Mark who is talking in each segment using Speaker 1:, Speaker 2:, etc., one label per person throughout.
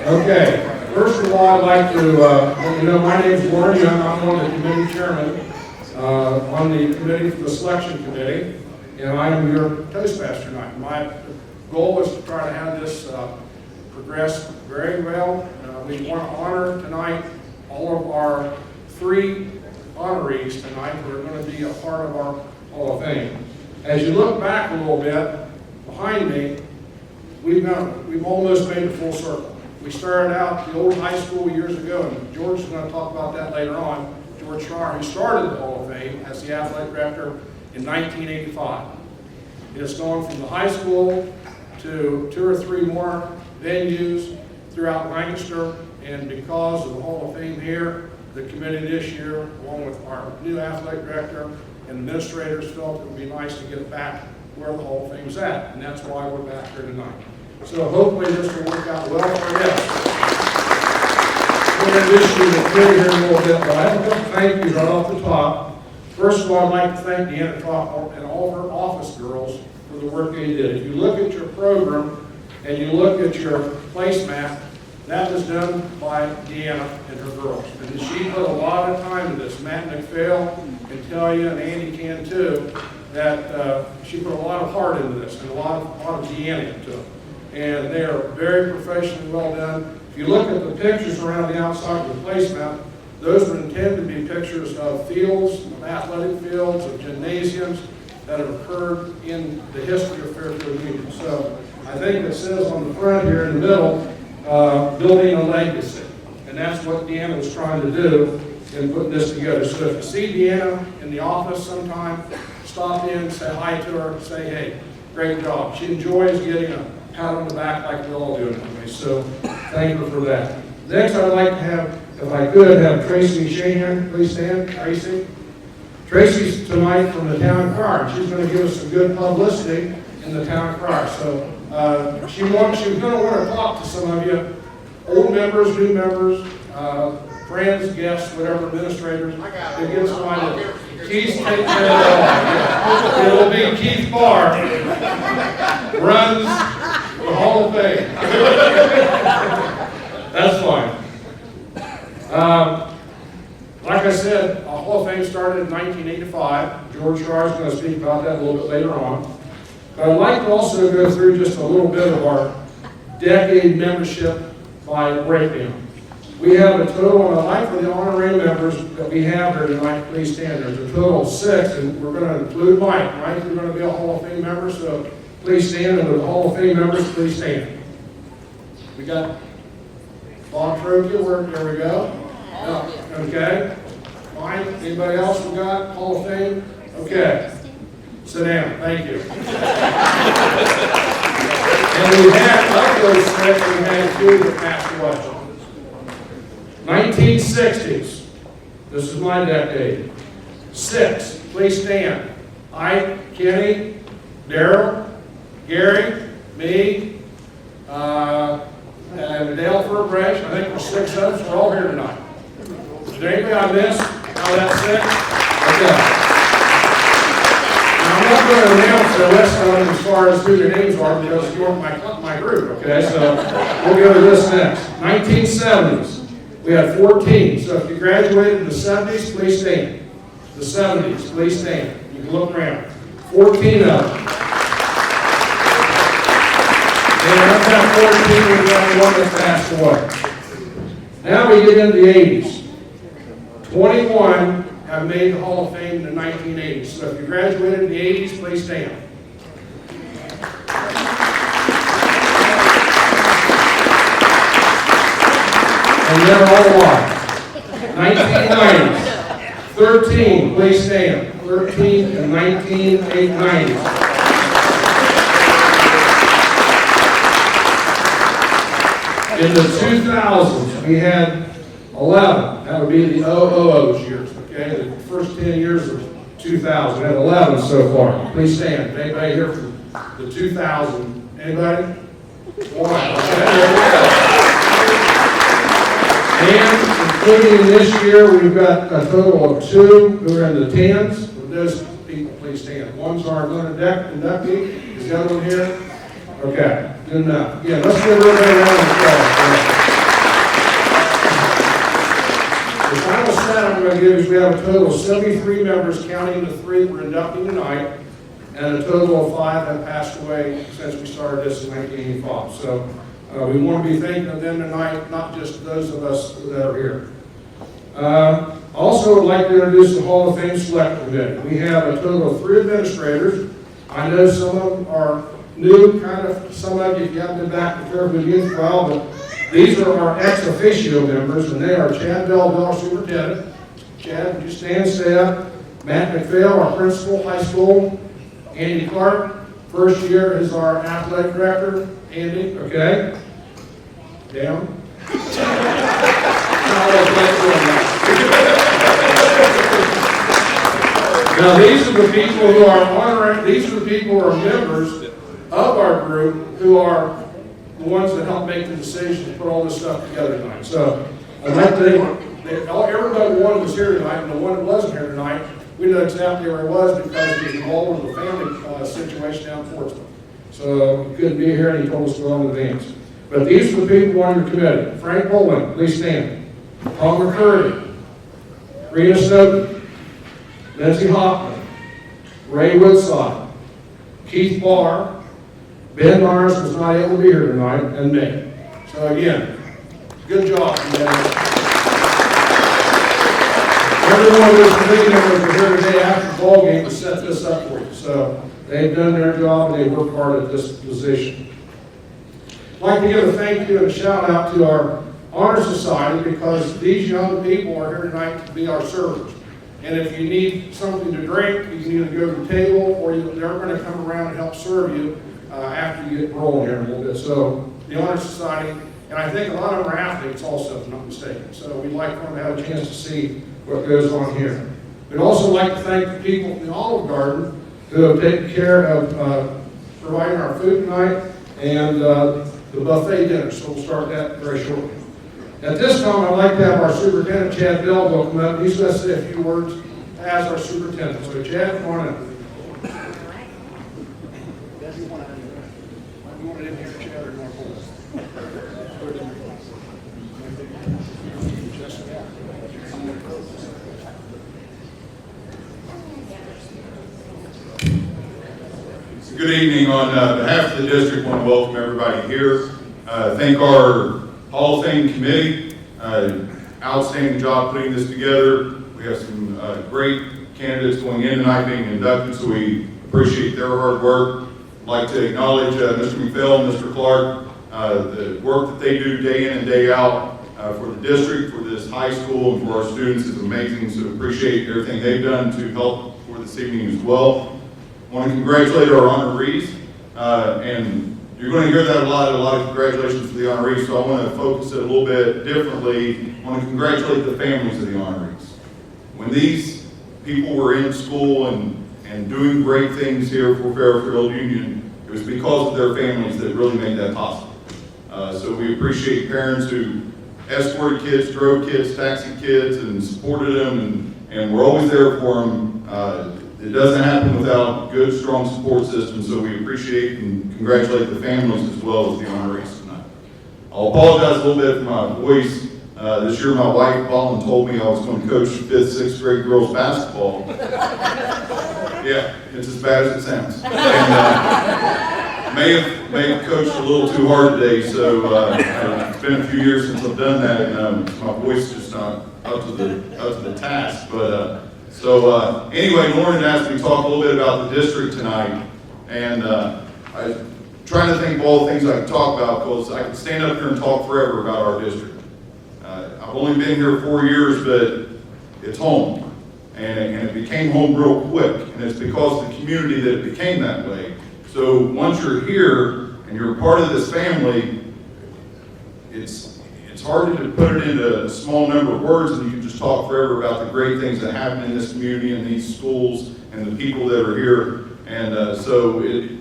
Speaker 1: Okay, first of all, I'd like to let you know my name is Warren Young. I'm one of the committee chairman on the committee for the selection committee, and I am your Toastmaster tonight. My goal is to try to have this progress very well. We want to honor tonight all of our 3 honorees tonight who are going to be a part of our Hall of Fame. As you look back a little bit behind me, we've almost made the full circle. We started out the old high school years ago, and George is going to talk about that later on. George Schreier, who started the Hall of Fame as the athletic director in 1985. It has gone from the high school to 2 or 3 more venues throughout Lancaster, and because of the Hall of Fame here, the committee this year, along with our new athletic director and administrators, felt it would be nice to get back where the Hall of Fame's at, and that's why we're back here tonight. So hopefully this will work out well for us. We're going to issue the committee here in a little bit, but I have a thank you right off the top. First of all, I'd like to thank Deanna Trout and all of her office girls for the work they did. If you look at your program and you look at your placemat, that was done by Deanna and her girls. And she put a lot of time into this. Matt McPhail can tell you, and Andy can too, that she put a lot of heart into this and a lot of Deanna into it. And they are very professionally well done. If you look at the pictures around the outside of the placemat, those are intended to be pictures of fields, of athletic fields, of gymnasiums that have occurred in the history of Fairfield Union. So I think it says on the front here in the middle, building a legacy. And that's what Deanna was trying to do in putting this together. So if you see Deanna in the office sometime, stop in, say hi to her, say, hey, great job. She enjoys getting a pat on the back like we all do anyway. So thank her for that. Next, I'd like to have, if I could, have Tracy Shahan. Please stand, Tracy. Tracy's tonight from the town crier. She's going to give us some good publicity in the town crier. So she was going to want to talk to some of you, old members, new members, friends, guests, whatever, administrators. To get somebody. Keith's taking care of it all. It'll be Keith Barr runs the Hall of Fame. That's fine. Like I said, the Hall of Fame started in 1985. George Schreier is going to speak about that a little bit later on. But I'd like to also go through just a little bit of our decade membership by breakdown. We have a total, and I'd like for the honorary members that we have here tonight, please stand. There's a total of 6, and we're going to include Mike. Mike is going to be a Hall of Fame member, so please stand, and the Hall of Fame members, please stand. We got Bob Trokia, there we go. Okay. Mike, anybody else we got? Hall of Fame? Okay. Sit down, thank you. And we had, of those 6, we had 2 that passed away. 1960s, this is my decade. 6, please stand. Ike, Kenny, Darrell, Gary, me, and Dale Furbrash. I think there's 6 of us. We're all here tonight. Is there anybody I missed? Oh, that's 6? Okay. Now, I'm not going to announce the rest of them as far as who their names are because you aren't my group, okay? So we'll go to this next. 1970s. We had 14. So if you graduated in the 70s, please stand. The 70s, please stand. You can look around. 14 of them. And of that 14, we got 1 that passed away. Now we get into the 80s. 21 have made the Hall of Fame in the 1980s. So if you graduated in the 80s, please stand. And they're all alive. 1990s. 13, please stand. 13 and 1990s. In the 2000s, we had 11. That would be the 000 years, okay? The first 10 years of 2000. We had 11 so far. Please stand. Anybody here from the 2000? Anybody? 1. Okay. And including this year, we've got a total of 2 who are in the 10s. Would those people please stand? One's our inductee. Is the other one here? Okay, good enough. Yeah, let's give everybody a round of applause. The final stat I'm going to give is we have a total of 73 members, counting the 3 we're inducting tonight, and a total of 5 have passed away since we started this in 1985. So we want to be thinking of them tonight, not just those of us that are here. Also would like to introduce the Hall of Fame Select Committee. We have a total of 3 administrators. I know some of them are new, kind of, some of you, if you haven't been back to Fairfield Youth for a while, but these are our ex officio members, and they are Chad Belleville, our superintendent. Chad, would you stay up? Matt McPhail, our principal, high school. Andy Clark, first year, is our athletic director. Andy, okay? Down. Now, these are the people who are honoring, these are the people who are members of our group who are the ones that help make the decision to put all this stuff together tonight. So, I'd like to everybody one was here tonight, and the one that wasn't here tonight, we know exactly where he was because he was involved in the family situation down in Portsmouth. So, he couldn't be here, and he told us to go in advance. But these are the people on your committee. Frank Poland, please stand. Paul McCurdy, Rita Snowden, Lindsay Hoffman, Ray Woodside, Keith Barr, Ben Norris was not able to be here tonight, and me. So again, good job. Every one of those committee members are here today after the ball game to set this up for you. So they've done their job and they worked hard at this position. I'd like to give a thank you and a shout out to our Honor Society because these young people are here tonight to be our servers. And if you need something to drink, you can either go to the table or they're going to come around and help serve you after you get rolling here in a little bit. So the Honor Society, and I think a lot of them are athletes also, if I'm not mistaken. So we'd like for them to have a chance to see what goes on here. We'd also like to thank the people in the Olive Garden who have taken care of providing our food tonight and the buffet dinner. So we'll start that very shortly. At this time, I'd like to have our superintendent, Chad Belleville, come up. He's going to say a few words as our superintendent. So, Chad, come on in. You want it in here, Chad, or not?
Speaker 2: Good evening. On behalf of the district, I want to welcome everybody here. Thank our Hall of Fame committee. Outstanding job putting this together. We have some great candidates going in tonight being inducted, so we appreciate their hard work. I'd like to acknowledge Mr. McPhail and Mr. Clark. The work that they do day in and day out for the district, for this high school, and for our students is amazing, so appreciate everything they've done to help for this evening as well. I want to congratulate our honorees, and you're going to hear that a lot of congratulations for the honorees, so I want to focus it a little bit differently. I want to congratulate the families of the honorees. When these people were in school and doing great things here for Fairfield Union, it was because of their families that really made that possible. So we appreciate parents who escorted kids, drove kids, taxied kids, and supported them, and we're always there for them. It doesn't happen without good, strong support systems, so we appreciate and congratulate the families as well as the honorees tonight. I'll apologize a little bit for my voice. This year my wife called and told me I was going to coach 5th, 6th grade girls basketball. Yeah, it's as bad as it sounds. And may have coached a little too hard today, so it's been a few years since I've done that, and my voice is just not up to the task. But anyway, Lauren asked me to talk a little bit about the district tonight, and I'm trying to think of all the things I could talk about because I could stand up here and talk forever about our district. I've only been here 4 years, but it's home, and it became home real quick, and it's because of the community that it became that way. So once you're here and you're a part of this family, it's hard to put it into a small number of words, and you can just talk forever about the great things that happen in this community and these schools and the people that are here. And so it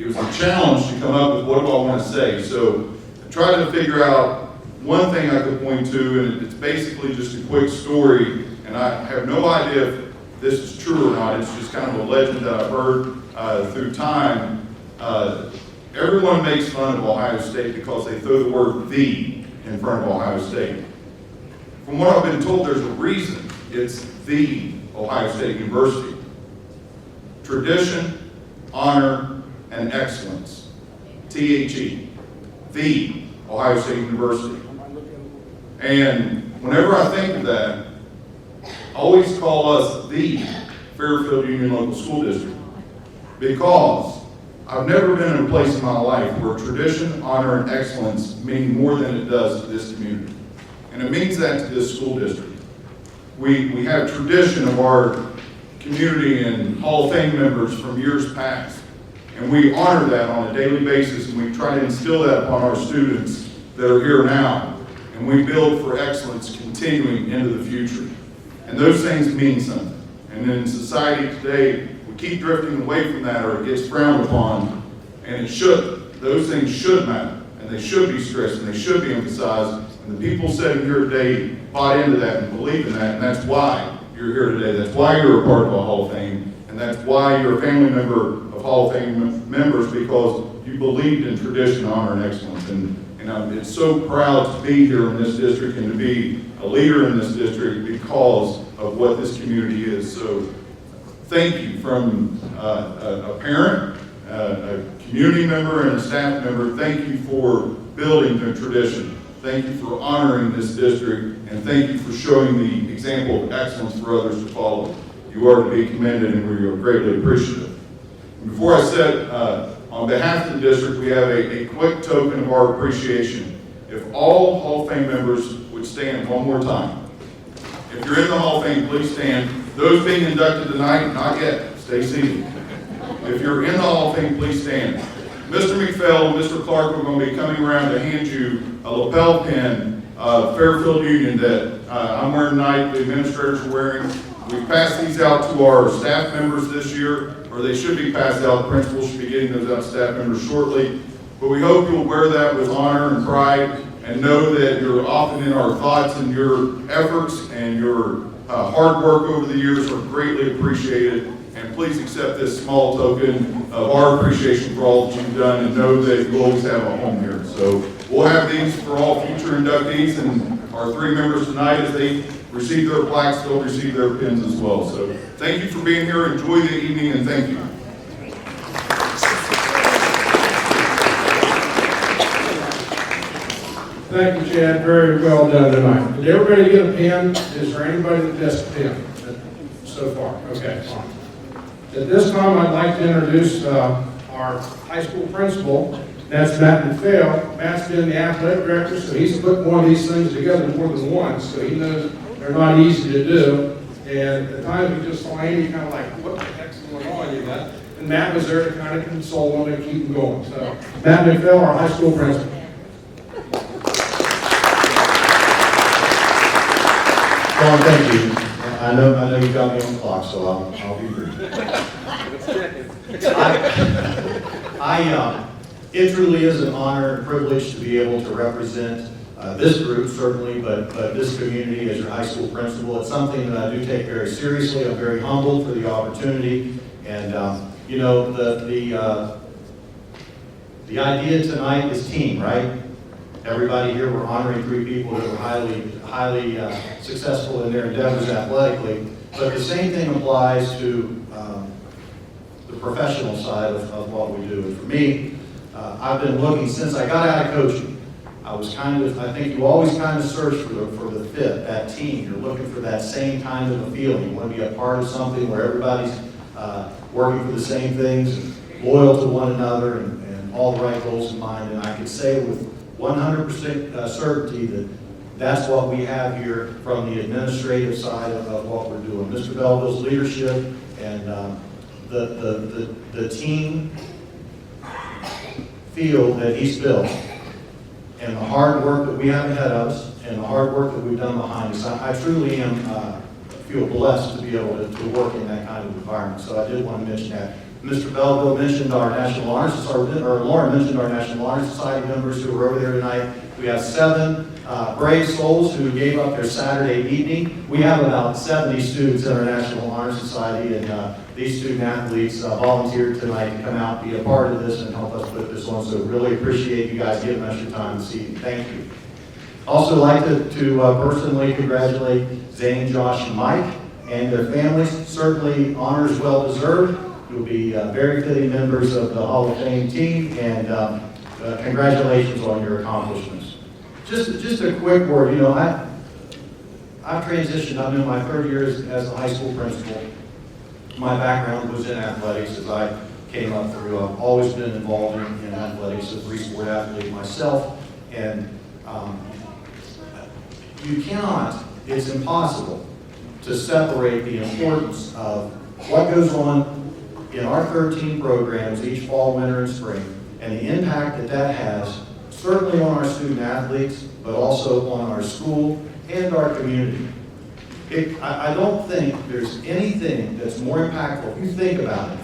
Speaker 2: was a challenge to come up with what do I want to say. So I tried to figure out one thing I could point to, and it's basically just a quick story, and I have no idea if this is true or not. It's just kind of a legend that I've heard through time. Everyone makes fun of Ohio State because they throw the word "the" in front of Ohio State. from what I've been told, there's a reason it's the Ohio State University. Tradition, honor, and excellence. THE. The Ohio State University. And whenever I think of that, I always call us the Fairfield Union Local School District, because I've never been in a place in my life where tradition, honor, and excellence mean more than it does to this community. And it means that to this school district. We have tradition of our community and Hall of Fame members from years past. And we honor that on a daily basis, and we try to instill that upon our students that are here now. And we build for excellence continuing into the future. And those things mean something. And in society today, we keep drifting away from that, or it gets frowned upon, and it should. Those things should matter, and they should be stressed, and they should be emphasized. And the people sitting here today bought into that and believe in that, and that's why you're here today. That's why you're a part of a Hall of Fame, and that's why you're a family member of Hall of Fame members, because you believed in tradition, honor, and excellence. And I'm so proud to be here in this district and to be a leader in this district because of what this community is. So thank you from a parent, a community member, and a staff member. Thank you for building the tradition. Thank you for honoring this district, and thank you for showing the example of excellence for others to follow. You are to be commended, and we are greatly appreciative. And before I said, on behalf of the district, we have a quick token of our appreciation. If all Hall of Fame members would stand one more time. If you're in the Hall of Fame, please stand. Those being inducted tonight, not yet, stay seated. If you're in the Hall of Fame, please stand. Mr. McPhail and Mr. Clark are going to be coming around to hand you a lapel pin, Fairfield Union, that I'm wearing tonight, the administrators are wearing. We've passed these out to our staff members this year, or they should be passed out. The principals should be getting those out to staff members shortly. But we hope you'll wear that with honor and pride, and know that you're often in our thoughts, and your efforts and your hard work over the years are greatly appreciated. And please accept this small token of our appreciation for all that you've done, and know that you always have a home here. So we'll have these for all future inductees, and our three members tonight, as they receive their plaques, they'll receive their pins as well. So thank you for being here. Enjoy the evening, and thank you.
Speaker 1: Thank you, Chad. Very well done tonight. Did everybody get a pen? Is there anybody that gets a pen so far? Okay, fine. At this time, I'd like to introduce our high school principal. That's Matt McPhail. Matt's been the athletic director, so he's put one of these things together more than once, so he knows they're not easy to do. And at the time we just saw Amy kind of like, what the heck's going on, you know? And Matt was there to kind of console him and keep him going. So Matt McPhail, our high school principal.
Speaker 3: Ron, thank you. I know you got me on the clock, so I'll be brief. It truly is an honor and privilege to be able to represent this group, certainly, but this community as your high school principal. It's something that I do take very seriously. I'm very humbled for the opportunity. And, you know, the idea tonight is team, right? Everybody here, we're honoring three people that were highly successful in their endeavors athletically. But the same thing applies to the professional side of what we do. And for me, I've been looking since I got out of coaching. I think you always kind of search for the fit, that team. You're looking for that same kind of a feeling. You want to be a part of something where everybody's working for the same things, and loyal to one another, and all the right goals in mind. And I can say with 100% certainty that that's what we have here from the administrative side of what we're doing. Mr. Belleville's leadership and the team feel that he's built, and the hard work that we have ahead of us, and the hard work that we've done behind us. I truly feel blessed to be able to work in that kind of environment. So I did want to mention that. Mr. Belleville mentioned our National Honor Society, or Lauren mentioned our National Honor Society members who are over there tonight. We have 7 brave souls who gave up their Saturday evening. We have about 70 students in our National Honor Society, and these student athletes volunteered tonight to come out, be a part of this, and help us put this on. So really appreciate you guys giving us your time this evening. Thank you. Also like to personally congratulate Zane, Josh, and Mike and their families. Certainly honors well deserved. You'll be very fitting members of the Hall of Fame team, and congratulations on your accomplishments. Just a quick word, you know, I've transitioned, I'm in my third year as a high school principal. My background was in athletics as I came up through. I've always been involved in athletics, a three-sport athlete myself, and you cannot, it's impossible to separate the importance of what goes on in our 13 programs each fall, winter, and spring, and the impact that that has, certainly on our student athletes, but also on our school and our community. I don't think there's anything that's more impactful, if you think about it,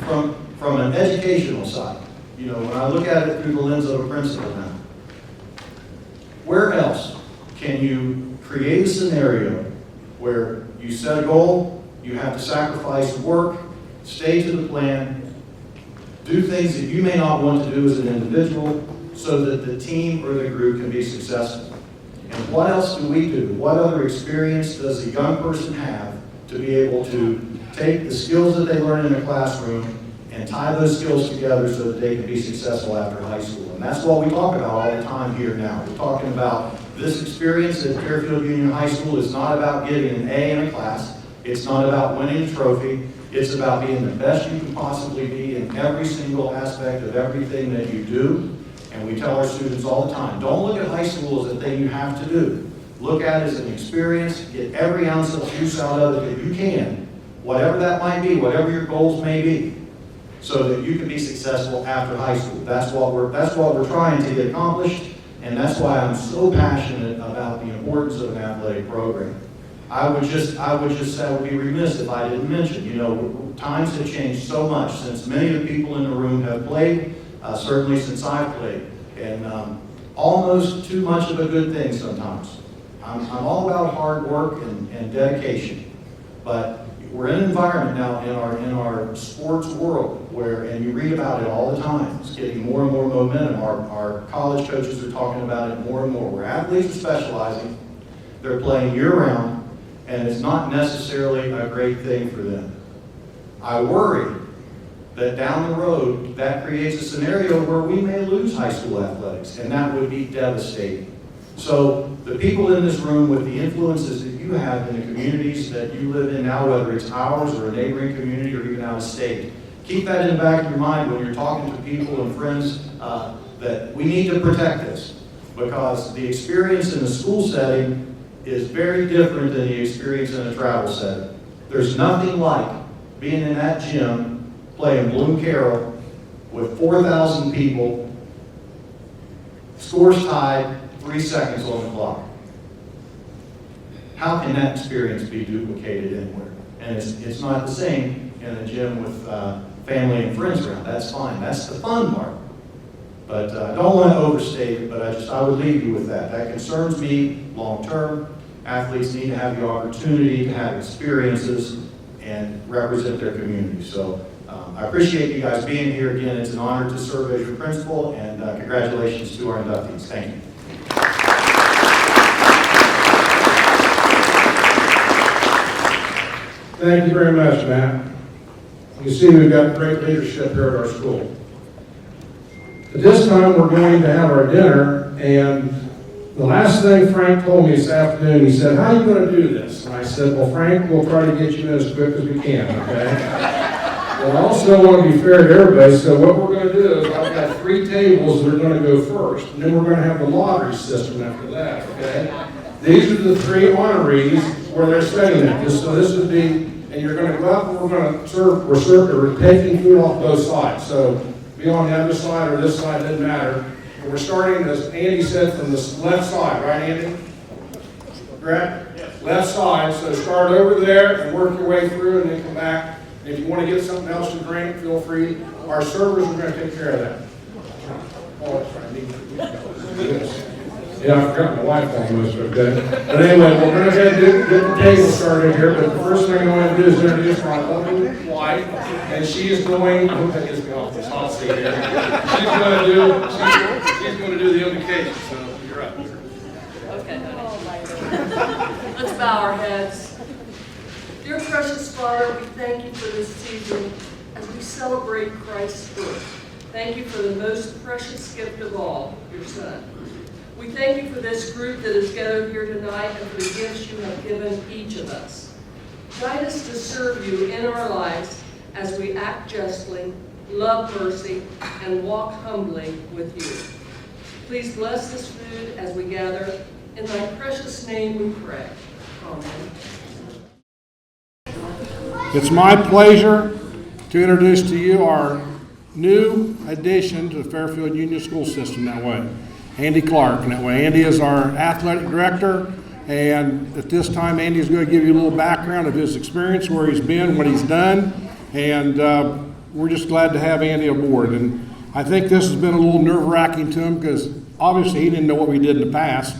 Speaker 3: from an educational side. You know, when I look at it through the lens of a principal now, where else can you create a scenario where you set a goal, you have to sacrifice work, stay to the plan, do things that you may not want to do as an individual so that the team or the group can be successful? And what else do we do? What other experience does a young person have to be able to take the skills that they learn in a classroom and tie those skills together so that they can be successful after high school? And that's what we talk about all the time here now. We're talking about this experience at Fairfield Union High School is not about getting an A in a class. It's not about winning a trophy. It's about being the best you can possibly be in every single aspect of everything that you do. And we tell our students all the time, don't look at high school as a thing you have to do. Look at it as an experience, get every ounce of juice out of it that you can, whatever that might be, whatever your goals may be, so that you can be successful after high school. That's what we're trying to get accomplished, and that's why I'm so passionate about the importance of an athletic program. I would be remiss if I didn't mention, you know, times have changed so much since many of the people in the room have played, certainly since I've played, and almost too much of a good thing sometimes. I'm all about hard work and dedication, but we're in an environment now in our sports world where, and you read about it all the time, it's getting more and more momentum. Our college coaches are talking about it more and more, where athletes are specializing, they're playing year-round, and it's not necessarily a great thing for them. I worry that down the road, that creates a scenario where we may lose high school athletics, and that would be devastating. So the people in this room with the influences that you have in the communities that you live in now, whether it's ours or a neighboring community or even out of state, keep that in the back of your mind when you're talking to people and friends that we need to protect this, because the experience in a school setting is very different than the experience in a travel setting. There's nothing like being in that gym playing Bloom Carroll with 4,000 people, scores tied, 3 seconds on the clock. How can that experience be duplicated anywhere? And it's not the same in a gym with family and friends around. That's fine. That's the fun part. But I don't want to overstate it, but I would leave you with that. That concerns me long term. Athletes need to have the opportunity to have experiences and represent their community. So I appreciate you guys being here again. It's an honor to serve as your principal, and congratulations to our inductees. Thank you.
Speaker 1: Thank you very much, Matt. You see, we've got great leadership here at our school. At this time, we're going to have our dinner, and the last thing Frank told me this afternoon, he said, "How are you going to do this?" And I said, "Well, Frank, we'll try to get you in as quick as we can, okay?" Well, I also want to be fair to everybody, so what we're going to do is I've got 3 tables that are going to go first, and then we're going to have the lottery system after that, okay? These are the 3 honorees where they're sitting at. So this would be, and you're going to go up and we're going to serve, we're taking food off both sides. So be on the other side or this side, doesn't matter. And we're starting, as Andy said, from the left side, right, Andy? Correct? Yes. Left side, so start over there and work your way through and then come back. If you want to get something else to drink, feel free. Our servers are going to take care of that. Oh, that's right. Yeah, I forgot my wife almost, okay? But anyway, we're going to get the table started here, but the first thing I want to do is introduce my lovely wife, and she is going, I hope that gets me off this hot seat here. She's going to do the invocation, so you're up.
Speaker 4: Okay, let's bow our heads. Dear precious Father, we thank you for this season as we celebrate Christ's birth. Thank you for the most precious gift of all, your Son. We thank you for this group that is gathered here tonight and for the gifts you have given each of us. Guide us to serve you in our lives as we act justly, love mercy, and walk humbly with you. Please bless this food as we gather. In thy precious name we pray. Amen.
Speaker 1: It's my pleasure to introduce to you our new addition to the Fairfield Union School System that way, Andy Clark. And that way, Andy is our athletic director, and at this time, Andy is going to give you a little background of his experience, where he's been, what he's done, and we're just glad to have Andy aboard. And I think this has been a little nerve-wracking to him because obviously he didn't know what we did in the past.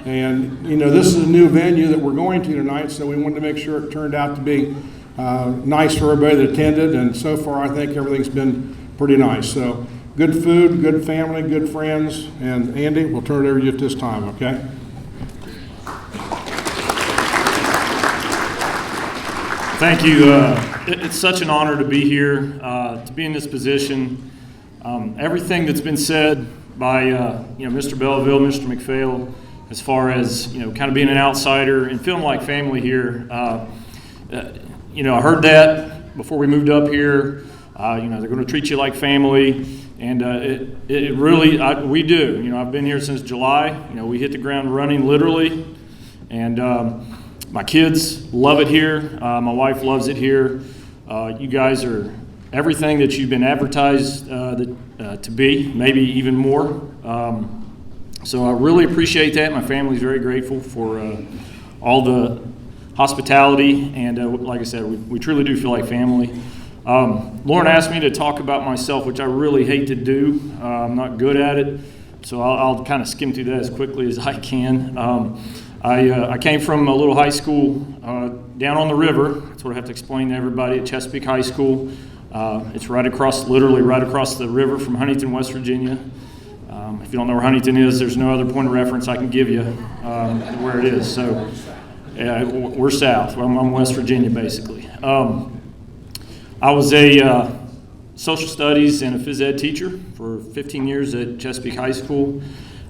Speaker 1: And, you know, this is a new venue that we're going to tonight, so we wanted to make sure it turned out to be nice for everybody that attended. And so far, I think everything's been pretty nice. So good food, good family, good friends. And Andy, we'll turn it over to you at this time, okay?
Speaker 5: Thank you. It's such an honor to be here, to be in this position. Everything that's been said by Mr. Belleville, Mr. McPhail, as far as kind of being an outsider and feeling like family here. I heard that before we moved up here. They're going to treat you like family, and it really we do. I've been here since July. We hit the ground running literally, and my kids love it here. My wife loves it here. You guys are everything that you've been advertised to be, maybe even more. So I really appreciate that. My family's very grateful for all the hospitality, and like I said, we truly do feel like family. Lauren asked me to talk about myself, which I really hate to do. I'm not good at it, so I'll kind of skim through that as quickly as I can. I came from a little high school down on the river. That's what I have to explain to everybody, at Chesapeake High School. It's literally right across the river from Huntington, West Virginia. If you don't know where Huntington is, there's no other point of reference I can give you where it is. So we're south. I'm West Virginia, basically. I was a social studies and a phys ed teacher for 15 years at Chesapeake High School.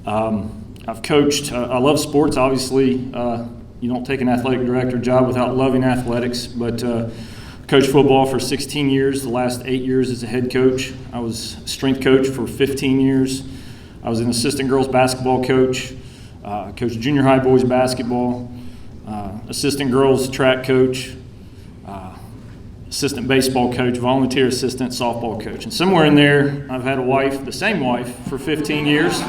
Speaker 5: I've coached. I love sports. Obviously, you don't take an athletic director job without loving athletics, but coached football for 16 years, the last 8 years as a head coach. I was strength coach for 15 years. I was an assistant girls basketball coach, coached junior high boys basketball, assistant girls track coach, assistant baseball coach, volunteer assistant softball coach. And somewhere in there, I've had a wife, the same wife, for 15 years,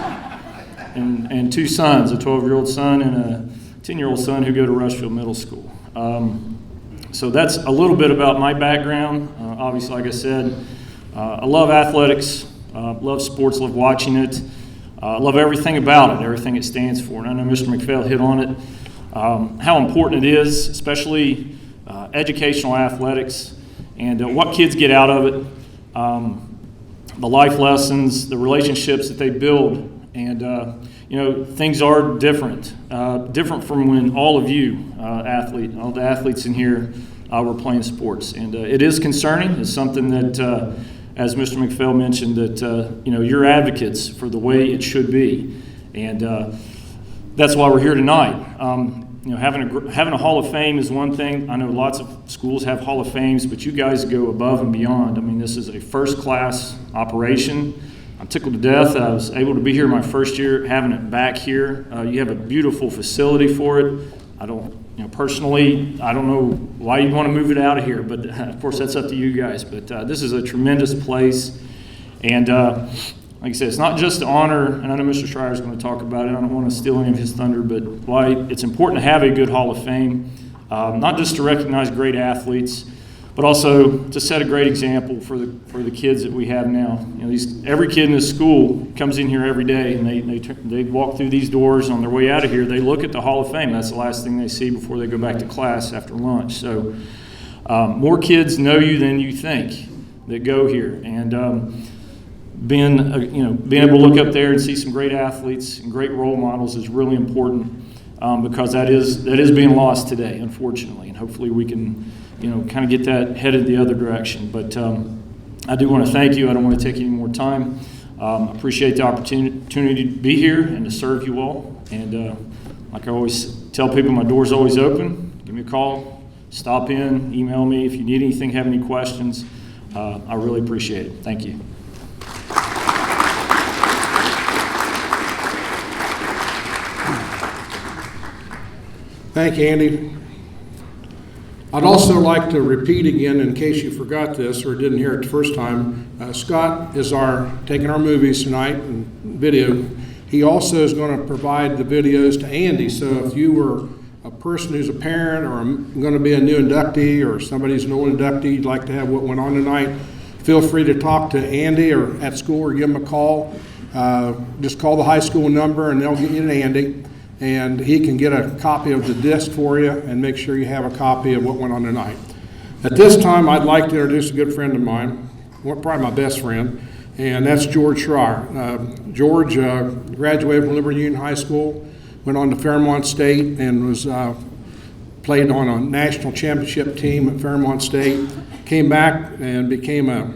Speaker 5: and two sons, a 12-year-old son and a 10-year-old son who go to Rushfield Middle School. So that's a little bit about my background. Obviously, like I said, I love athletics, love sports, love watching it, love everything about it, everything it stands for. And I know Mr. McPhail hit on it, how important it is, especially educational athletics, and what kids get out of it, the life lessons, the relationships that they build. And, things are different from when all of you all the athletes in here were playing sports. And it is concerning. It's something that, as Mr. McPhail mentioned, that, you're advocates for the way it should be. And that's why we're here tonight. Having a Hall of Fame is one thing. I know lots of schools have Hall of Fames, but you guys go above and beyond. I mean, this is a first-class operation. I'm tickled to death that I was able to be here my first year, having it back here. You have a beautiful facility for it. Personally, I don't know why you'd want to move it out of here, but of course that's up to you guys. But this is a tremendous place. And like I said, it's not just to honor, and I know Mr. Schreier is going to talk about it. I don't want to steal any of his thunder, but why it's important to have a good Hall of Fame, not just to recognize great athletes, but also to set a great example for the kids that we have now. Every kid in this school comes in here every day, and they walk through these doors on their way out of here. They look at the Hall of Fame. That's the last thing they see before they go back to class after lunch. So more kids know you than you think that go here, and being able to look up there and see some great athletes and great role models is really important, because that is being lost today, unfortunately, and hopefully we can, kind of get that headed the other direction. But I do want to thank you. I don't want to take any more time. Appreciate the opportunity to be here and to serve you all. And like I always tell people, my door's always open. Give me a call, stop in, email me if you need anything, have any questions. I really appreciate it. Thank you.
Speaker 1: Thank you, Andy. I'd also like to repeat again, in case you forgot this or didn't hear it the first time, Scott is taking our movies tonight and video. He also is going to provide the videos to Andy. So if you were a person who's a parent or going to be a new inductee or somebody's an old inductee, you'd like to have what went on tonight, feel free to talk to Andy or at school or give him a call. Just call the high school number and they'll get you to Andy. And he can get a copy of the disc for you and make sure you have a copy of what went on tonight. At this time, I'd like to introduce a good friend of mine, probably my best friend, and that's George Schreier. George graduated from Liberty Union High School, went on to Fairmont State, and was played on a national championship team at Fairmont State, came back and became a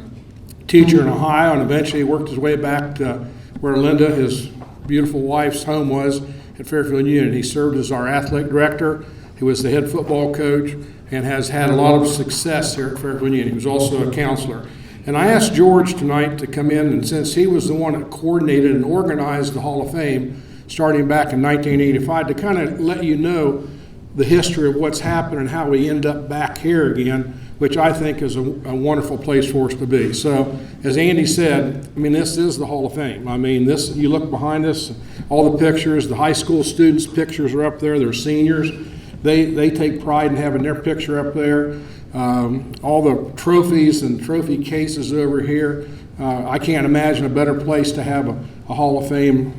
Speaker 1: teacher in Ohio, and eventually worked his way back to where Linda, his beautiful wife's home, was at Fairfield Union. He served as our athletic director. He was the head football coach and has had a lot of success here at Fairfield Union. He was also a counselor. And I asked George tonight to come in, and since he was the one that coordinated and organized the Hall of Fame starting back in 1985, to kind of let you know the history of what's happened and how we end up back here again, which I think is a wonderful place for us to be. So, as Andy said, I mean, this is the Hall of Fame. I mean, this, you look behind us, all the pictures, the high school students' pictures are up there, they're seniors. They take pride in having their picture up there. All the trophies and trophy cases over here. I can't imagine a better place to have a Hall of Fame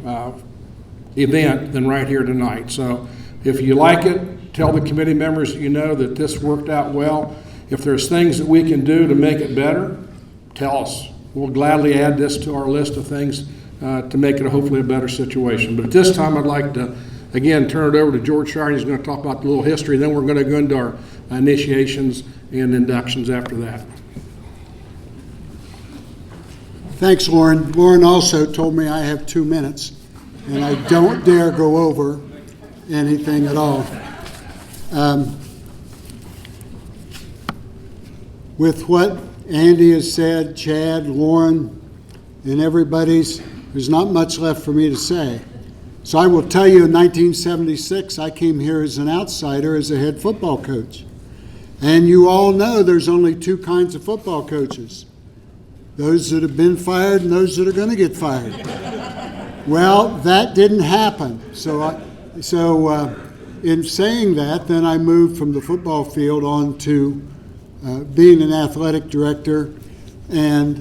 Speaker 1: event than right here tonight. So, if you like it, tell the committee members that you know that this worked out well. If there's things that we can do to make it better, tell us. We'll gladly add this to our list of things to make it hopefully a better situation. But at this time, I'd like to, again, turn it over to George Schreier. He's going to talk about the little history. Then we're going to go into our initiations and inductions after that.
Speaker 6: Thanks, Lauren. Lauren also told me I have 2 minutes, and I don't dare go over anything at all. With what Andy has said, Chad, Lauren, and there's not much left for me to say. So I will tell you, in 1976, I came here as an outsider as a head football coach. And you all know there's only 2 kinds of football coaches. Those that have been fired and those that are going to get fired. Well, that didn't happen. So in saying that, then I moved from the football field on to being an athletic director, and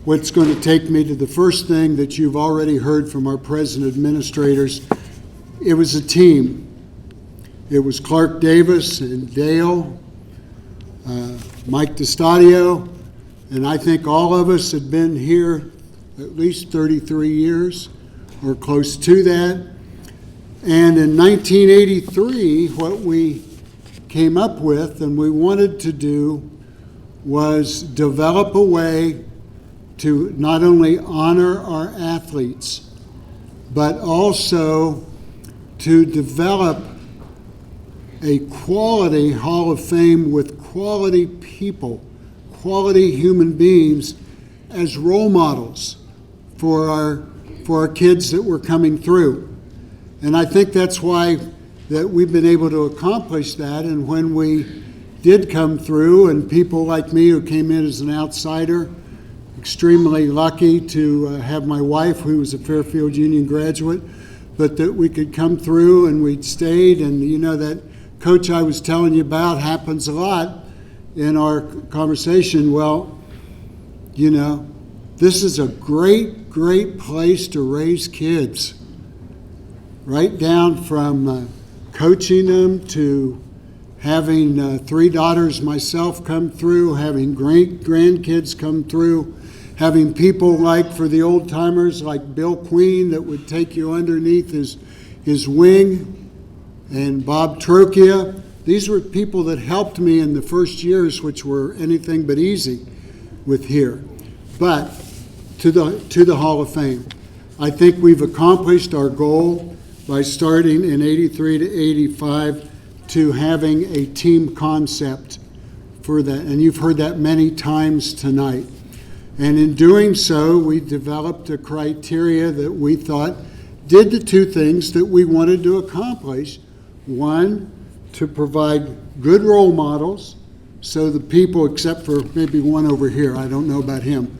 Speaker 6: what's going to take me to the first thing that you've already heard from our president administrators. It was a team. It was Clark Davis and Dale, Mike DeStadio, and I think all of us had been here at least 33 years or close to that. And in 1983, what we came up with and we wanted to do was develop a way to not only honor our athletes, but also to develop a quality Hall of Fame with quality people, quality human beings as role models for our kids that were coming through. And I think that's why that we've been able to accomplish that. And when we did come through, and people like me who came in as an outsider, extremely lucky to have my wife, who was a Fairfield Union graduate, but that we could come through and we'd stayed. And you know, that coach I was telling you about happens a lot in our conversation. Well, you know, this is a great, great place to raise kids. Right down from coaching them to having 3 daughters myself come through, having great grandkids come through, having people like, for the old timers, like Bill Queen that would take you underneath his wing, and Bob Trocchia. These were people that helped me in the first years, which were anything but easy with here. But to the Hall of Fame, I think we've accomplished our goal by starting in 83 to 85 to having a team concept for that. And you've heard that many times tonight. And in doing so, we developed a criteria that we thought did the two things that we wanted to accomplish. One, to provide good role models, so the people, except for maybe one over here, I don't know about him,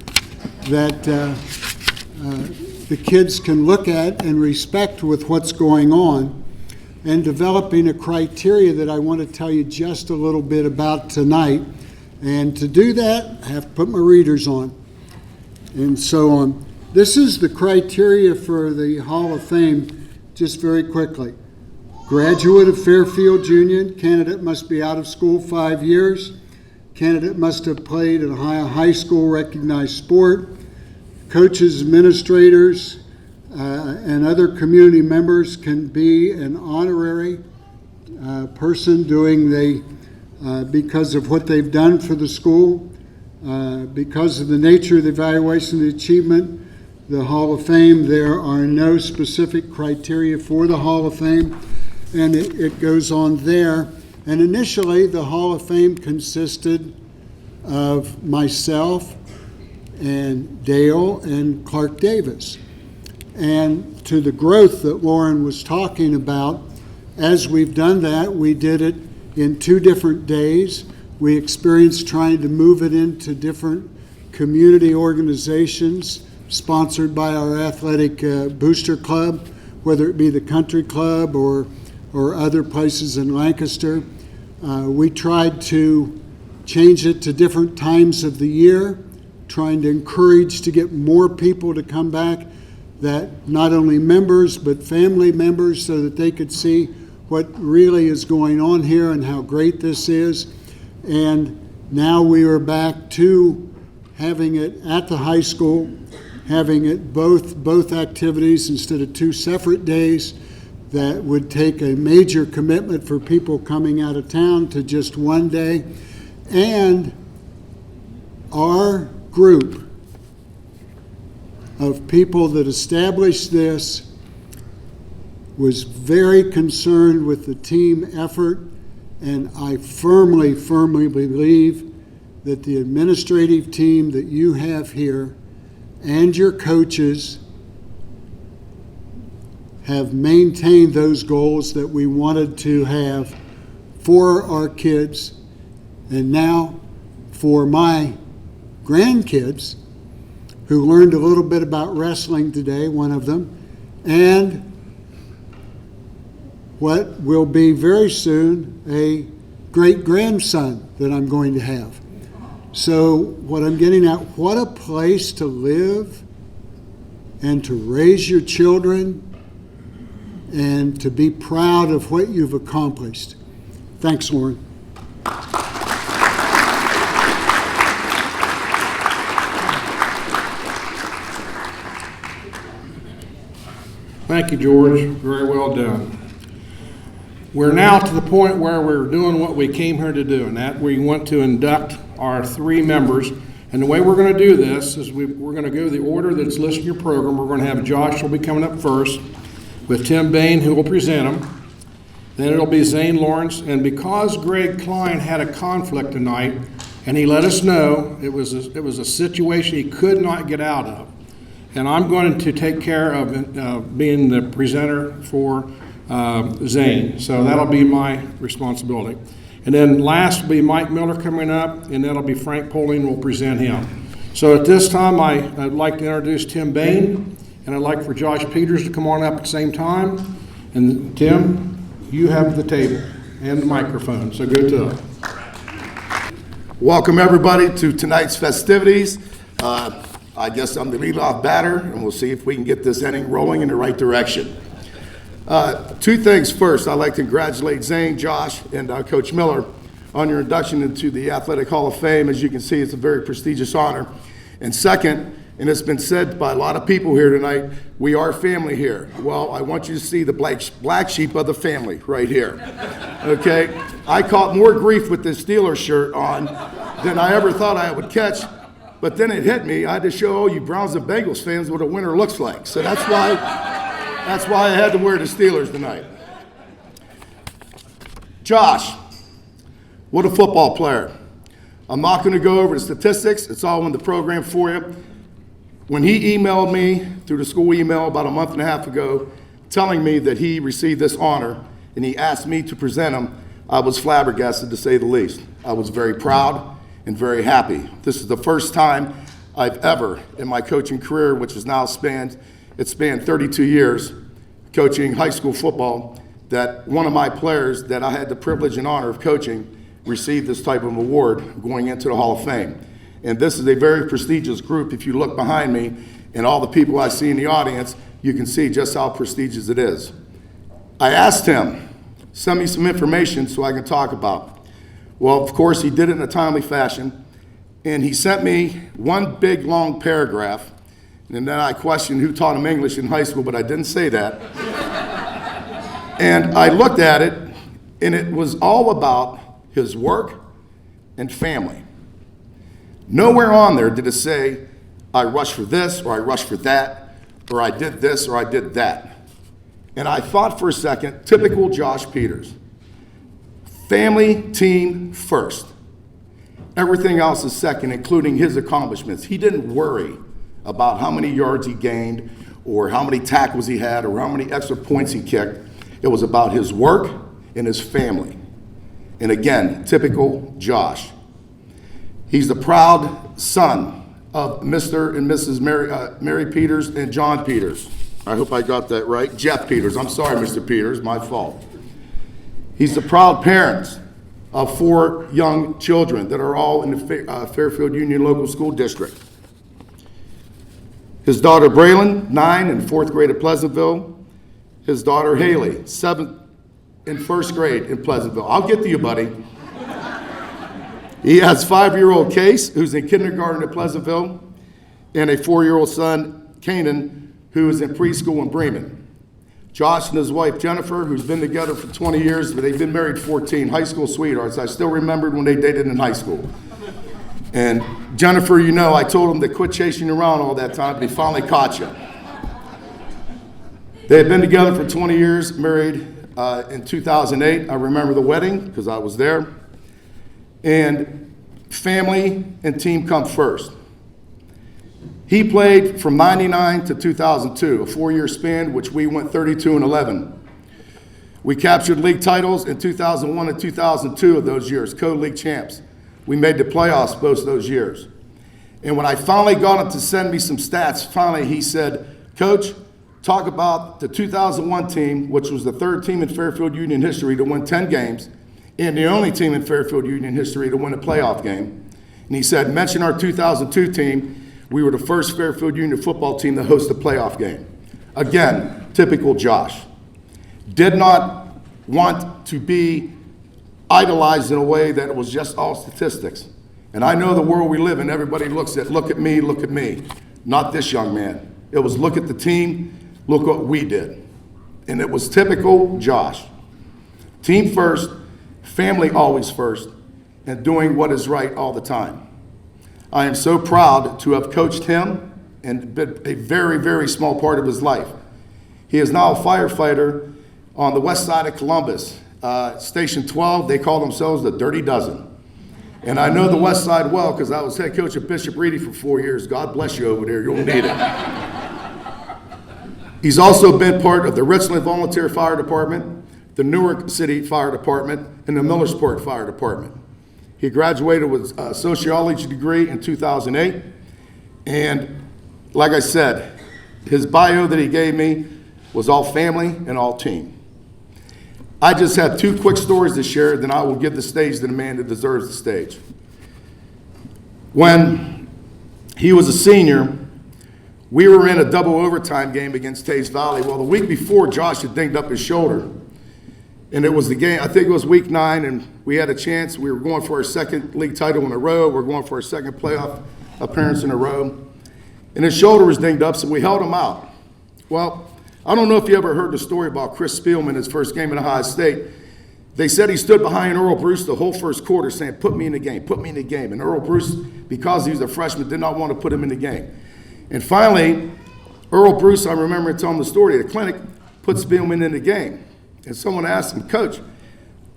Speaker 6: that the kids can look at and respect with what's going on, and developing a criteria that I want to tell you just a little bit about tonight. And to do that, I have to put my readers on. And so this is the criteria for the Hall of Fame, just very quickly. Graduate of Fairfield Union, candidate must be out of school 5 years. Candidate must have played at a high school recognized sport. Coaches, administrators, and other community members can be an honorary person doing because of what they've done for the school. Because of the nature of the evaluation of the achievement, the Hall of Fame, there are no specific criteria for the Hall of Fame, and it goes on there. And initially, the Hall of Fame consisted of myself and Dale and Clark Davis. And to the growth that Lauren was talking about, as we've done that, we did it in 2 different days. We experienced trying to move it into different community organizations sponsored by our athletic booster club, whether it be the country club or other places in Lancaster. We tried to change it to different times of the year, trying to encourage to get more people to come back, that not only members but family members, so that they could see what really is going on here and how great this is. And now we are back to having it at the high school, having it both activities instead of 2 separate days. That would take a major commitment for people coming out of town to just 1 day. And our group of people that established this was very concerned with the team effort, and I firmly believe that the administrative team that you have here and your coaches have maintained those goals that we wanted to have for our kids, and now for my grandkids, who learned a little bit about wrestling today, one of them, and what will be very soon a great-grandson that I'm going to have. So what I'm getting at, what a place to live and to raise your children and to be proud of what you've accomplished. Thanks, Lauren.
Speaker 7: Thank you, George. Very well done. We're now to the point where we're doing what we came here to do, and that we want to induct our 3 members. And the way we're going to do this is we're going to go the order that's listed in your program. We're going to have Josh will be coming up first, with Tim Bain, who will present him. Then it'll be Zane Lawrence. And because Greg Klein had a conflict tonight, and he let us know it was a situation he could not get out of, and I'm going to take care of being the presenter for Zane. So that'll be my responsibility. And then last will be Mike Miller coming up, and that'll be Frank Poling will present him. So at this time, I'd like to introduce Tim Bain, and I'd like for Josh Peters to come on up at the same time. And Tim, you have the table and the microphone, so go to it.
Speaker 8: Welcome everybody to tonight's festivities. I guess I'm the leadoff batter, and we'll see if we can get this inning rolling in the right direction. 2 things first. I'd like to congratulate Zane, Josh, and Coach Miller on your induction into the Athletic Hall of Fame. As you can see, it's a very prestigious honor. And second, and it's been said by a lot of people here tonight, we are family here. Well, I want you to see the black sheep of the family right here, okay? I caught more grief with this Steelers shirt on than I ever thought I would catch, but then it hit me. I had to show all you Browns and Bengals fans what a winner looks like. So that's why I had to wear the Steelers tonight. Josh, what a football player. I'm not going to go over the statistics. It's all in the program for you. When he emailed me through the school email about a month and a half ago, telling me that he received this honor and he asked me to present him, I was flabbergasted, to say the least. I was very proud and very happy. This is the first time I've ever, in my coaching career, which has now spanned 32 years, coaching high school football, that one of my players that I had the privilege and honor of coaching received this type of award going into the Hall of Fame. And this is a very prestigious group. If you look behind me and all the people I see in the audience, you can see just how prestigious it is. I asked him, send me some information so I can talk about it. Well, of course, he did it in a timely fashion. And he sent me one big, long paragraph. And then I questioned who taught him English in high school, but I didn't say that. And I looked at it, and it was all about his work and family. Nowhere on there did it say, I rushed for this, or I rushed for that, or I did this, or I did that. And I thought for a second, typical Josh Peters. Family, team first. Everything else is second, including his accomplishments. He didn't worry about how many yards he gained, or how many tackles he had, or how many extra points he kicked. It was about his work and his family. And again, typical Josh. He's the proud son of Mr. and Mrs. Mary Peters and John Peters. I hope I got that right. Jeff Peters. I'm sorry, Mr. Peters, my fault. He's the proud parent of 4 young children that are all in the Fairfield Union Local School District. His daughter Braylon, 9, in 4th grade at Pleasantville. His daughter Haley, 7th in 1st grade in Pleasantville. I'll get to you, buddy. He has 5-year-old Case, who's in kindergarten at Pleasantville, and a 4-year-old son, Canaan, who is in preschool in Bremen. Josh and his wife, Jennifer, who's been together for 20 years, but they've been married 14, high school sweethearts. I still remembered when they dated in high school. And Jennifer, you know, I told him to quit chasing you around all that time, but he finally caught you. They had been together for 20 years, married in 2008. I remember the wedding because I was there. And family and team come first. He played from 99 to 2002, a 4-year span, which we went 32-11. We captured league titles in 2001 and 2002 of those years, co-league champs. We made the playoffs both those years. And when I finally got him to send me some stats, finally he said, Coach, talk about the 2001 team, which was the 3rd team in Fairfield Union history to win 10 games, and the only team in Fairfield Union history to win a playoff game. And he said, mention our 2002 team. We were the first Fairfield Union football team to host a playoff game. Again, typical Josh. Did not want to be idolized in a way that it was just all statistics. And I know the world we live in, everybody looks at, look at me, look at me. Not this young man. It was look at the team, look what we did. And it was typical Josh. Team first, family always first, and doing what is right all the time. I am so proud to have coached him and been a very, very small part of his life. He is now a firefighter on the west side of Columbus. Station 12, they call themselves the Dirty Dozen. And I know the west side well because I was head coach at Bishop Reedy for 4 years. God bless you over there, you'll need it. He's also been part of the Richland Volunteer Fire Department, the Newark City Fire Department, and the Millersport Fire Department. He graduated with a sociology degree in 2008. And like I said, his bio that he gave me was all family and all team. I just have 2 quick stories to share, then I will give the stage to the man that deserves the stage. When he was a senior, we were in a double overtime game against Tays Valley. Well, the week before, Josh had dinged up his shoulder. And it was the game, I think it was week 9, and we had a chance. We were going for our 2nd league title in a row. We were going for our 2nd playoff appearance in a row. And his shoulder was dinged up, so we held him out. Well, I don't know if you ever heard the story about Chris Spielman, his first game at Ohio State. They said he stood behind Earl Bruce the whole first quarter saying, put me in the game, put me in the game. And Earl Bruce, because he was a freshman, did not want to put him in the game. And finally, Earl Bruce, I remember telling the story at a clinic, put Spielman in the game. And someone asked him, Coach,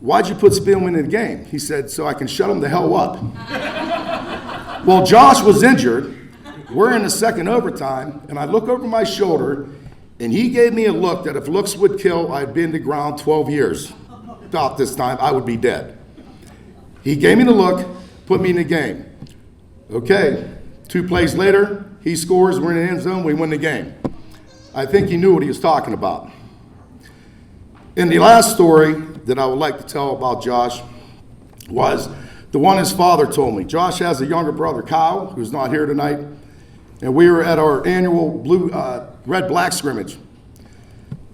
Speaker 8: why'd you put Spielman in the game? He said, so I can shut him the hell up. Well, Josh was injured. We're in the second overtime, and I look over my shoulder, and he gave me a look that if looks would kill, I'd been to ground 12 years. About this time, I would be dead. He gave me the look, put me in the game. Okay, 2 plays later, he scores, we're in the end zone, we win the game. I think he knew what he was talking about. And the last story that I would like to tell about Josh was the one his father told me. Josh has a younger brother, Kyle, who's not here tonight. And we were at our annual red-black scrimmage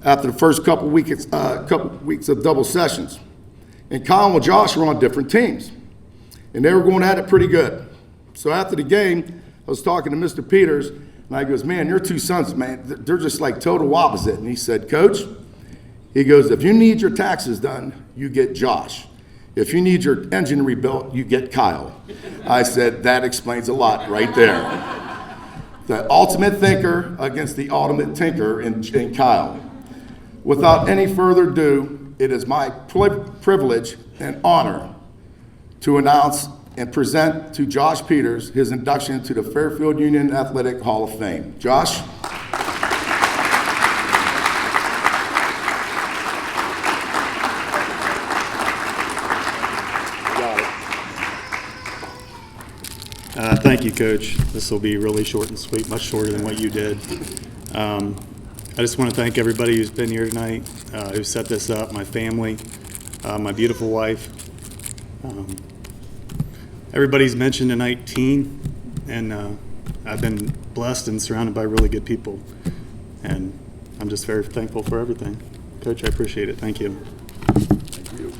Speaker 8: after the first couple weeks of double sessions. And Kyle and Josh were on different teams. And they were going at it pretty good. So after the game, I was talking to Mr. Peters, and I goes, man, your 2 sons, man, they're just like total opposite. And he said, Coach, he goes, if you need your taxes done, you get Josh. If you need your engine rebuilt, you get Kyle. I said, that explains a lot right there. The ultimate thinker against the ultimate tinker in Kyle. Without any further ado, it is my privilege and honor to announce and present to Josh Peters his induction to the Fairfield Union Athletic Hall of Fame. Josh.
Speaker 9: Thank you, Coach. This will be really short and sweet, much shorter than what you did. I just want to thank everybody who's been here tonight, who set this up, my family, my beautiful wife. Everybody's mentioned tonight teen, and I've been blessed and surrounded by really good people. And I'm just very thankful for everything. Coach, I appreciate it. Thank you.
Speaker 8: Thank you.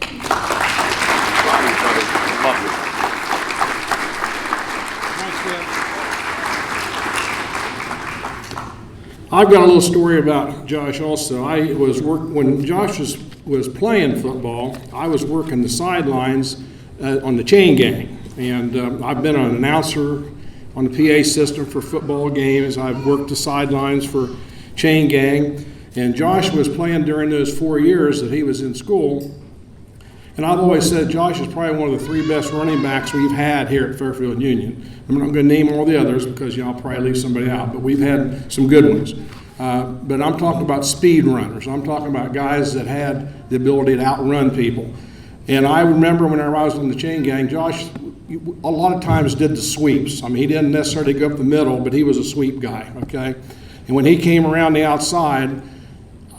Speaker 7: I've got a little story about Josh also. When Josh was playing football, I was working the sidelines on the chain gang. And I've been an announcer on the PA system for football games. I've worked the sidelines for chain gang. And Josh was playing during those 4 years that he was in school. And I've always said Josh is probably one of the 3 best running backs we've had here at Fairfield Union. I'm not going to name all the others because I'll probably leave somebody out, but we've had some good ones. But I'm talking about speed runners. I'm talking about guys that had the ability to outrun people. And I remember whenever I was in the chain gang, Josh a lot of times did the sweeps. I mean, he didn't necessarily go up the middle, but he was a sweep guy, okay? And when he came around the outside,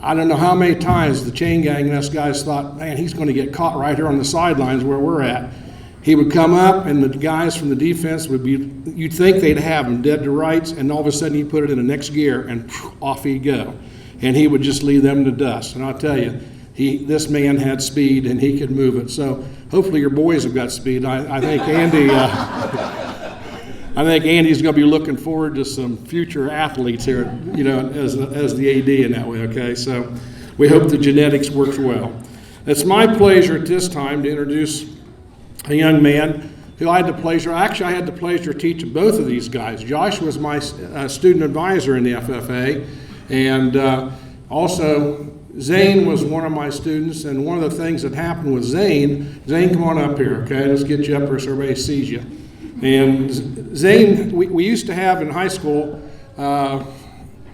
Speaker 7: I don't know how many times the chain gang and us guys thought, man, he's going to get caught right here on the sidelines where we're at. He would come up, and the guys from the defense would be, you'd think they'd have him dead to rights, and all of a sudden he'd put it in the next gear, and off he'd go. And he would just leave them to dust. And I'll tell you, this man had speed, and he could move it. So hopefully your boys have got speed. I think Andy, I think Andy's going to be looking forward to some future athletes here, as the AD in that way, okay? So we hope the genetics works well. It's my pleasure at this time to introduce a young man who I had the pleasure of teaching both of these guys. Josh was my student advisor in the FFA, and also Zane was one of my students, and one of the things that happened with Zane, come on up here, okay? Let's get you up here so everybody sees you. And Zane, we used to have in high school,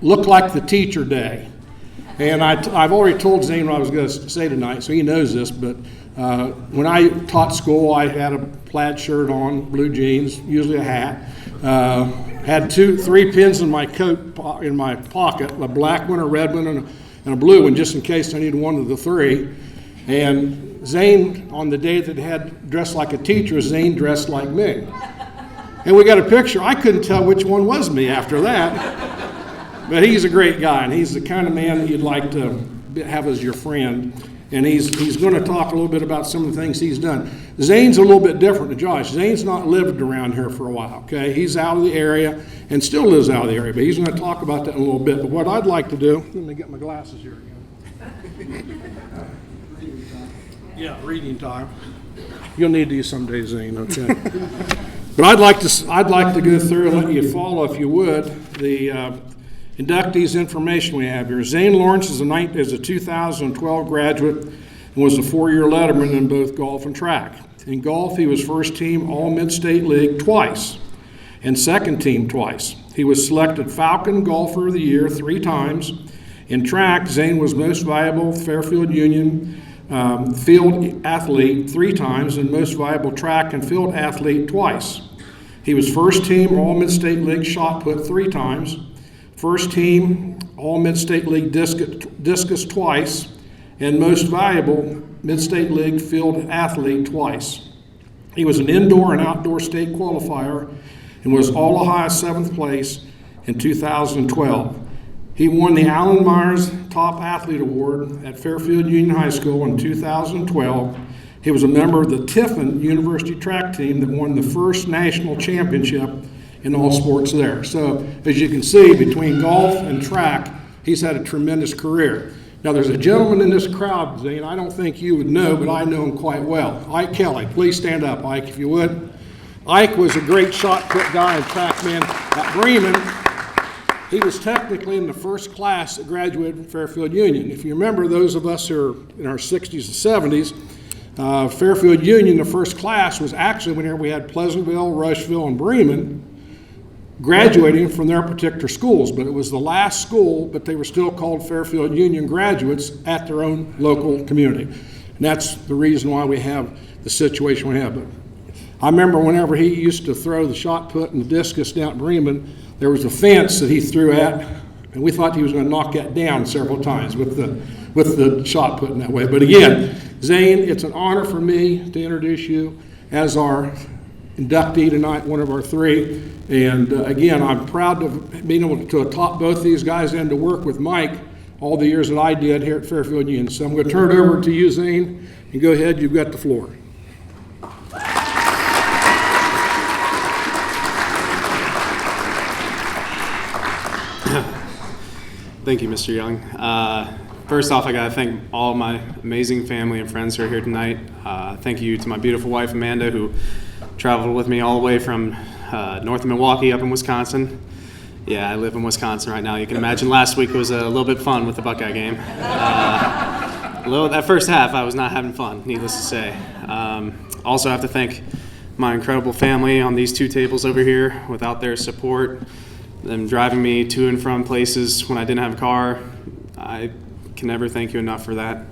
Speaker 7: look like the teacher day. And I've already told Zane what I was going to say tonight, so he knows this, but when I taught school, I had a plaid shirt on, blue jeans, usually a hat. Had 3 pins in my coat, in my pocket, a black one, a red one, and a blue one, just in case I needed one of the 3. And Zane, on the day that had dressed like a teacher, Zane dressed like me. And we got a picture. I couldn't tell which one was me after that. But he's a great guy, and he's the kind of man that you'd like to have as your friend. and he's going to talk a little bit about some of the things he's done. Zane's a little bit different than Josh. Zane's not lived around here for a while, okay? He's out of the area and still lives out of the area, but he's going to talk about that in a little bit. But what I'd like to do, let me get my glasses here again. Yeah, reading time. You'll need these someday, Zane, okay? But I'd like to go through and let you follow, if you would, the inductees information we have here. Zane Lawrence is a 2012 graduate and was a four-year letterman in both golf and track. In golf, he was first team All-Mid-State League twice and second team twice. He was selected Falcon Golfer of the Year 3 times. In track, Zane was most valuable Fairfield Union field athlete 3 times and most valuable track and field athlete twice. He was first team All-Mid-State League shot put 3 times, first team All-Mid-State League discus twice, and most valuable Mid-State League field athlete twice. He was an indoor and outdoor state qualifier and was All-Ohio 7th place in 2012. He won the Alan Myers Top Athlete Award at Fairfield Union High School in 2012. He was a member of the Tiffin University track team that won the first national championship in all sports there. So, as you can see, between golf and track, he's had a tremendous career. Now, there's a gentleman in this crowd, Zane, I don't think you would know, but I know him quite well. Ike Kelly. Please stand up, Ike, if you would. Ike was a great shot put guy and trackman at Bremen. He was technically in the first class that graduated from Fairfield Union. If you remember, those of us who are in our 60s and 70s, Fairfield Union, the first class, was actually whenever we had Pleasantville, Rushville, and Bremen graduating from their particular schools. But it was the last school, but they were still called Fairfield Union graduates at their own local community. And that's the reason why we have the situation we have. But I remember whenever he used to throw the shot put and the discus down at Bremen, there was a fence that he threw at, and we thought he was going to knock that down several times with the shot put in that way. But again, Zane, it's an honor for me to introduce you as our inductee tonight, one of our 3. And again, I'm proud to have been able to top both these guys and to work with Mike all the years that I did here at Fairfield Union. So I'm going to turn it over to you, Zane, and go ahead, you've got the floor.
Speaker 9: Thank you, Mr. Young. First off, I got to thank all of my amazing family and friends who are here tonight. Thank you to my beautiful wife, Amanda, who traveled with me all the way from north of Milwaukee up in Wisconsin. Yeah, I live in Wisconsin right now. You can imagine last week was a little bit fun with the Buckeye game. That first half, I was not having fun, needless to say. Also, I have to thank my incredible family on these 2 tables over here. Without their support, them driving me to and from places when I didn't have a car, I can never thank you enough for that.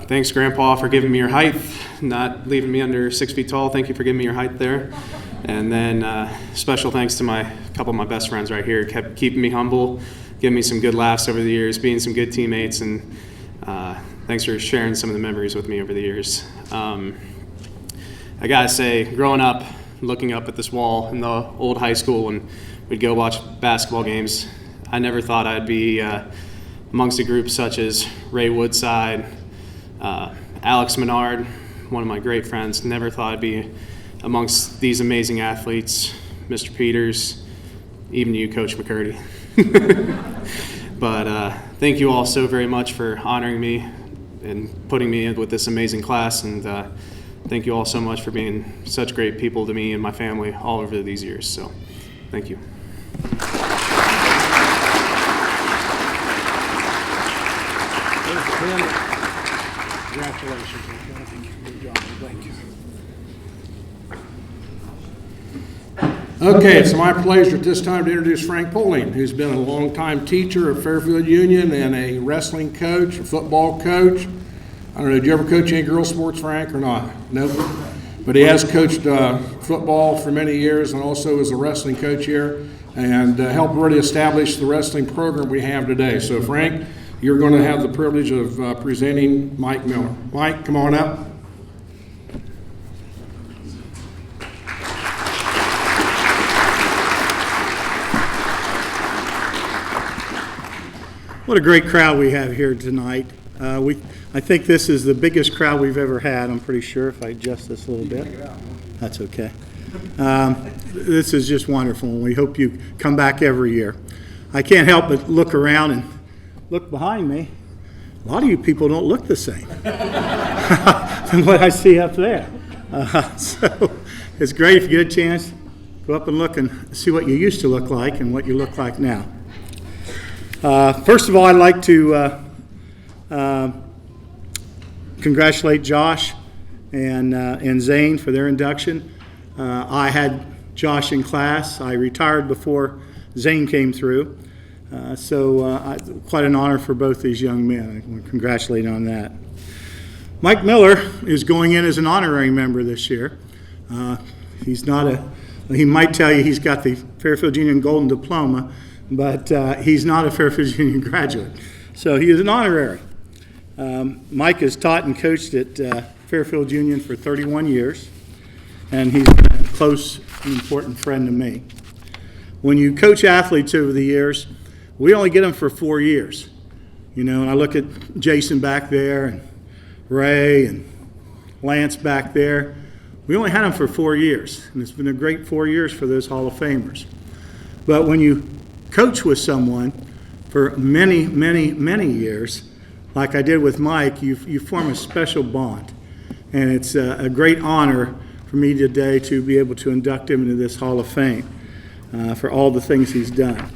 Speaker 9: Thanks, Grandpa, for giving me your height, not leaving me under 6 feet tall. Thank you for giving me your height there. And then special thanks to a couple of my best friends right here, kept keeping me humble, giving me some good laughs over the years, being some good teammates, and thanks for sharing some of the memories with me over the years. I gotta say, growing up, looking up at this wall in the old high school when we'd go watch basketball games, I never thought I'd be amongst a group such as Ray Woodside, Alex Menard, one of my great friends. Never thought I'd be amongst these amazing athletes, Mr. Peters, even you, Coach McCurdy. But thank you all so very much for honoring me and putting me in with this amazing class, and thank you all so much for being such great people to me and my family all over these years. So thank you.
Speaker 7: Congratulations. Good job. Thank you. Okay, it's my pleasure at this time to introduce Frank Poling, who's been a longtime teacher at Fairfield Union and a wrestling coach, a football coach. I don't know, did you ever coach any girls' sports, Frank, or not? No? But he has coached football for many years and also is a wrestling coach here and helped really establish the wrestling program we have today. So, Frank, you're going to have the privilege of presenting Mike Miller. Mike, come on up.
Speaker 10: What a great crowd we have here tonight.
Speaker 7: I think this is the biggest crowd we've ever had. I'm pretty sure if I adjust this a little bit. That's okay. This is just wonderful, and we hope you come back every year. I can't help but look around and look behind me. A lot of you people don't look the same than what I see up there. So it's great if you get a chance, go up and look and see what you used to look like and what you look like now. First of all, I'd like to congratulate Josh and Zane for their induction. I had Josh in class. I retired before Zane came through. Quite an honor for both these young men. I want to congratulate on that. Mike Miller is going in as an honorary member this year. He might tell you he's got the Fairfield Union Golden Diploma, but he's not a Fairfield Union graduate. So he is an honorary. Mike has taught and coached at Fairfield Union for 31 years, and he's been a close and important friend to me. When you coach athletes over the years, we only get them for 4 years. And I look at Jason back there and Ray and Lance back there. We only had them for 4 years, and it's been a great 4 years for those Hall of Famers. But when you coach with someone for many, many, many years, like I did with Mike, you form a special bond. And it's a great honor for me today to be able to induct him into this Hall of Fame for all the things he's done.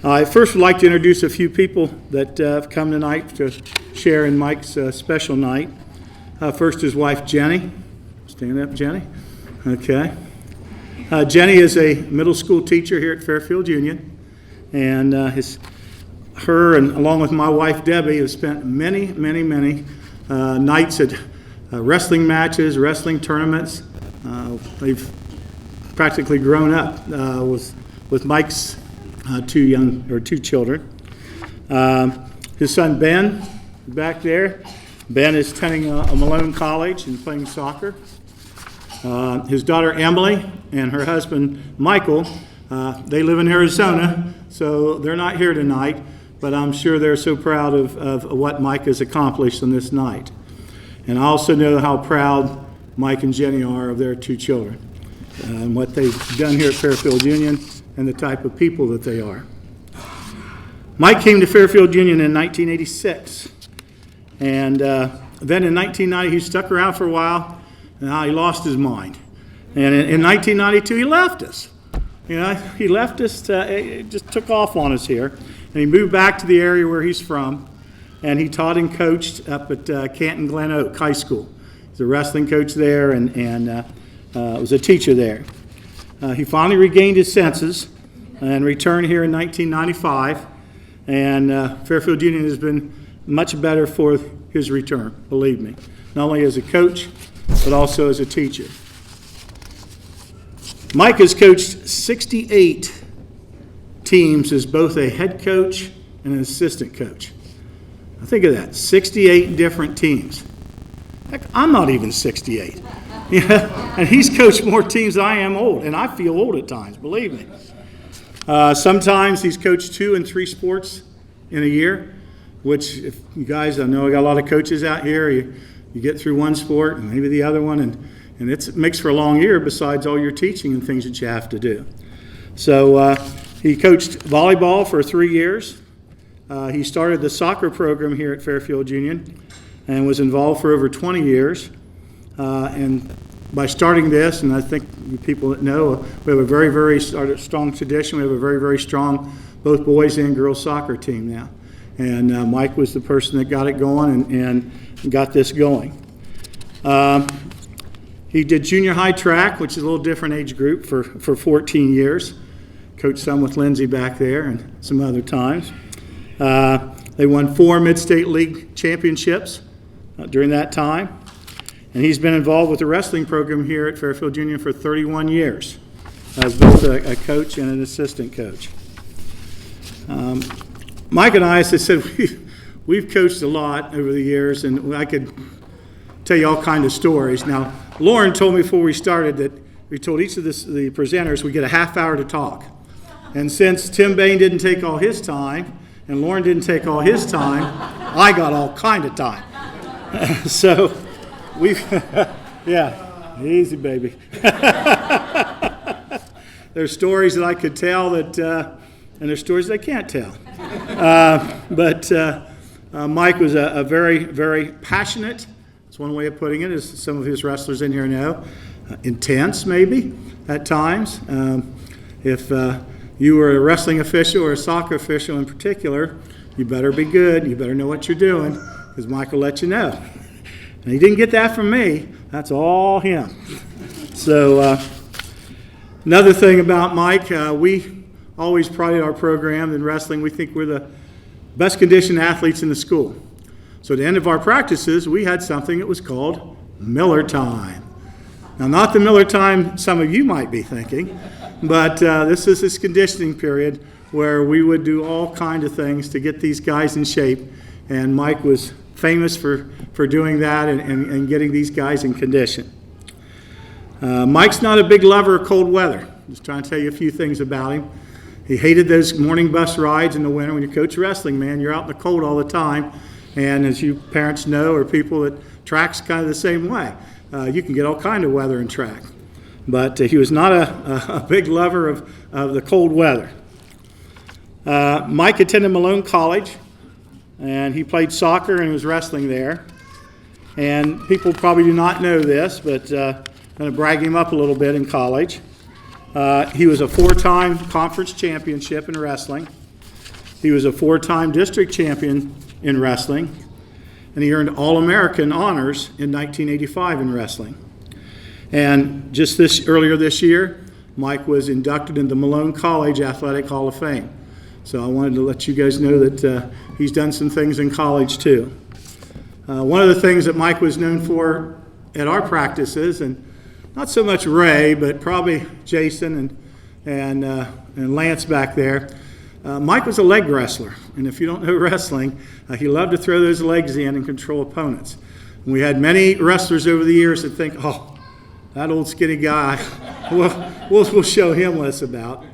Speaker 7: I first would like to introduce a few people that have come tonight to share in Mike's special night. First, his wife, Jenny. Stand up, Jenny. Okay. Jenny is a middle school teacher here at Fairfield Union, and her and along with my wife, Debbie, have spent many, many, many nights at wrestling matches, wrestling tournaments. They've practically grown up with Mike's two children. His son Ben, back there. Ben is attending Malone College and playing soccer. His daughter Emily and her husband Michael, they live in Arizona, so they're not here tonight, but I'm sure they're so proud of what Mike has accomplished on this night. And I also know how proud Mike and Jenny are of their 2 children and what they've done here at Fairfield Union and the type of people that they are. Mike came to Fairfield Union in 1986, and then in 1990 he stuck around for a while, and he lost his mind. And in 1992 he left us. He left us, just took off on us here, and he moved back to the area where he's from, and he taught and coached up at Canton Glen Oak High School. He's a wrestling coach there and was a teacher there. He finally regained his senses and returned here in 1995, and Fairfield Union has been much better for his return, believe me, not only as a coach, but also as a teacher. Mike has coached 68 teams as both a head coach and an assistant coach. Now think of that, 68 different teams. Heck, I'm not even 68. And he's coached more teams than I am old, and I feel old at times, believe me. Sometimes he's coached 2 and 3 sports in a year, which, if you guys, I know I got a lot of coaches out here, you get through one sport and maybe the other one, and it makes for a long year besides all your teaching and things that you have to do. So he coached volleyball for 3 years. He started the soccer program here at Fairfield Union and was involved for over 20 years. And by starting this, and I think you people that know, we have a very, very strong tradition. We have a very, very strong both boys and girls soccer team now. And Mike was the person that got it going and got this going. He did junior high track, which is a little different age group, for 14 years. Coached some with Lindsay back there and some other times. They won 4 Mid-State League championships during that time. And he's been involved with the wrestling program here at Fairfield Union for 31 years as both a coach and an assistant coach. Mike and I, as I said, we've coached a lot over the years, and I could tell you all kinds of stories. Now, Lauren told me before we started that we told each of the presenters we get a half hour to talk. And since Tim Bain didn't take all his time,
Speaker 10: and Lauren didn't take all his time, I got all kind of time. So we, yeah, easy, baby. There's stories that I could tell that, and there's stories that I can't tell. But Mike was a very, very passionate, that's one way of putting it, as some of his wrestlers in here know, intense maybe at times. If you were a wrestling official or a soccer official in particular, you better be good, you better know what you're doing, because Mike will let you know. And he didn't get that from me, that's all him. So another thing about Mike, we always prided our program in wrestling. We think we're the best conditioned athletes in the school. So at the end of our practices, we had something that was called Miller Time. Now, not the Miller Time some of you might be thinking, but this is this conditioning period where we would do all kinds of things to get these guys in shape, and Mike was famous for doing that and getting these guys in condition. Mike's not a big lover of cold weather. Just trying to tell you a few things about him. He hated those morning bus rides in the winter. When you coach wrestling, man, you're out in the cold all the time. And as you parents know, or people that track's kind of the same way. You can get all kind of weather in track. But he was not a big lover of the cold weather. Mike attended Malone College, and he played soccer and was wrestling there. And people probably do not know this, but I'm going to brag him up a little bit in college. He was a 4-time conference championship in wrestling. He was a 4-time district champion in wrestling. And he earned All-American honors in 1985 in wrestling. And just earlier this year, Mike was inducted into Malone College Athletic Hall of Fame. So I wanted to let you guys know that he's done some things in college too. One of the things that Mike was known for at our practices, and not so much Ray, but probably Jason and Lance back there. Mike was a leg wrestler, and if you don't know wrestling, he loved to throw those legs in and control opponents. And we had many wrestlers over the years that think, oh, that old skinny guy, we'll show him what it's about.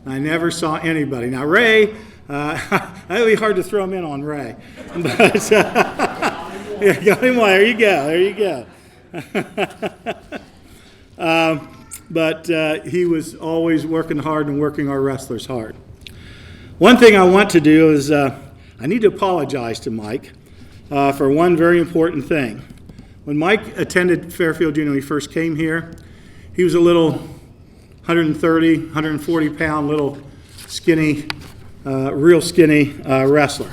Speaker 10: And I never saw anybody. Now Ray, it would be hard to throw him in on Ray, but yeah, got him. There you go. But he was always working hard and working our wrestlers hard. One thing I want to do is I need to apologize to Mike for one very important thing. When Mike attended Fairfield, when he first came here, he was a little 130, 140-pound little skinny, real skinny wrestler.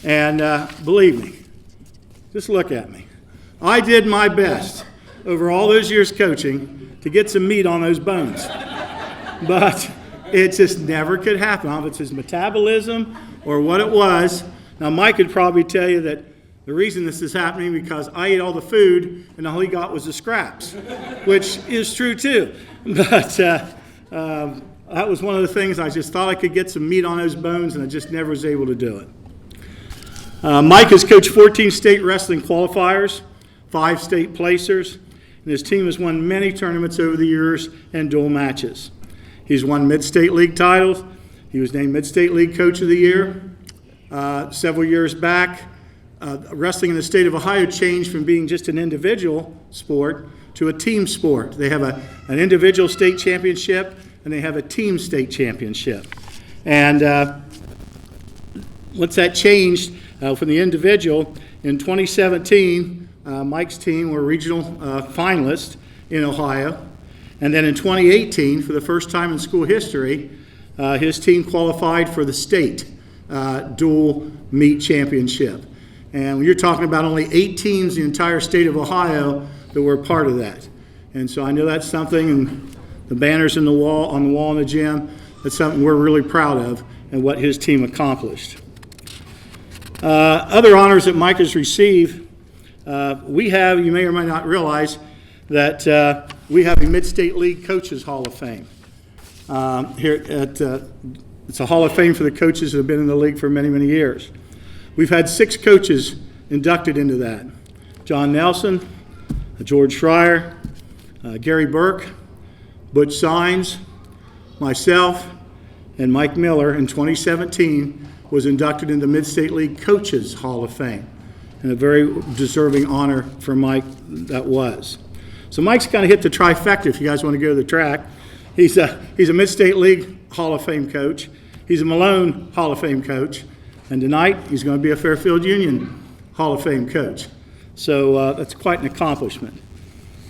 Speaker 10: And believe me, just look at me. I did my best over all those years coaching to get some meat on those bones. But it just never could happen. I don't know if it's his metabolism or what it was. Now, Mike could probably tell you that the reason this is happening because I ate all the food and all he got was the scraps, which is true too. But that was one of the things I just thought I could get some meat on those bones, and I just never was able to do it. Mike has coached 14 state wrestling qualifiers, 5 state placers, and his team has won many tournaments over the years and dual matches. He's won Mid-State League titles. He was named Mid-State League Coach of the Year several years back. Wrestling in the state of Ohio changed from being just an individual sport to a team sport. They have an individual state championship and they have a team state championship. And once that changed from the individual, in 2017, Mike's team were regional finalists in Ohio. And then in 2018, for the first time in school history, his team qualified for the state dual meet championship. And when you're talking about only 8 teams in the entire state of Ohio that were part of that. And so I know that's something, and the banners on the wall in the gym, that's something we're really proud of and what his team accomplished. Other honors that Mike has received, we have, you may or may not realize, that we have a Mid-State League Coaches Hall of Fame. Here at, it's a Hall of Fame for the coaches who have been in the league for many, many years. We've had 6 coaches inducted into that. John Nelson, George Schreier, Gary Burke, Butch Sines, myself, and Mike Miller in 2017 was inducted into Mid-State League Coaches Hall of Fame. And a very deserving honor for Mike that was. So Mike's kind of hit the trifecta if you guys want to go to the track. He's a Mid-State League Hall of Fame coach. He's a Malone Hall of Fame coach. And tonight, he's going to be a Fairfield Union Hall of Fame coach. So that's quite an accomplishment.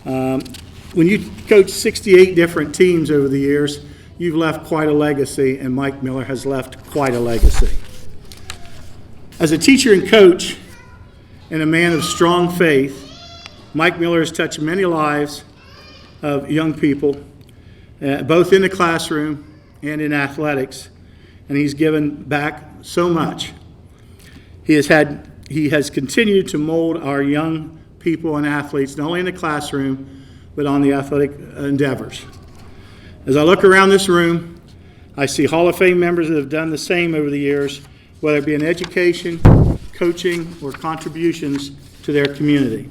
Speaker 10: When you coach 68 different teams over the years, you've left quite a legacy, and Mike Miller has left quite a legacy. As a teacher and coach and a man of strong faith, Mike Miller has touched many lives of young people, both in the classroom and in athletics, and he's given back so much. He has continued to mold our young people and athletes, not only in the classroom, but on the athletic endeavors. As I look around this room, I see Hall of Fame members that have done the same over the years, whether it be in education, coaching, or contributions to their community.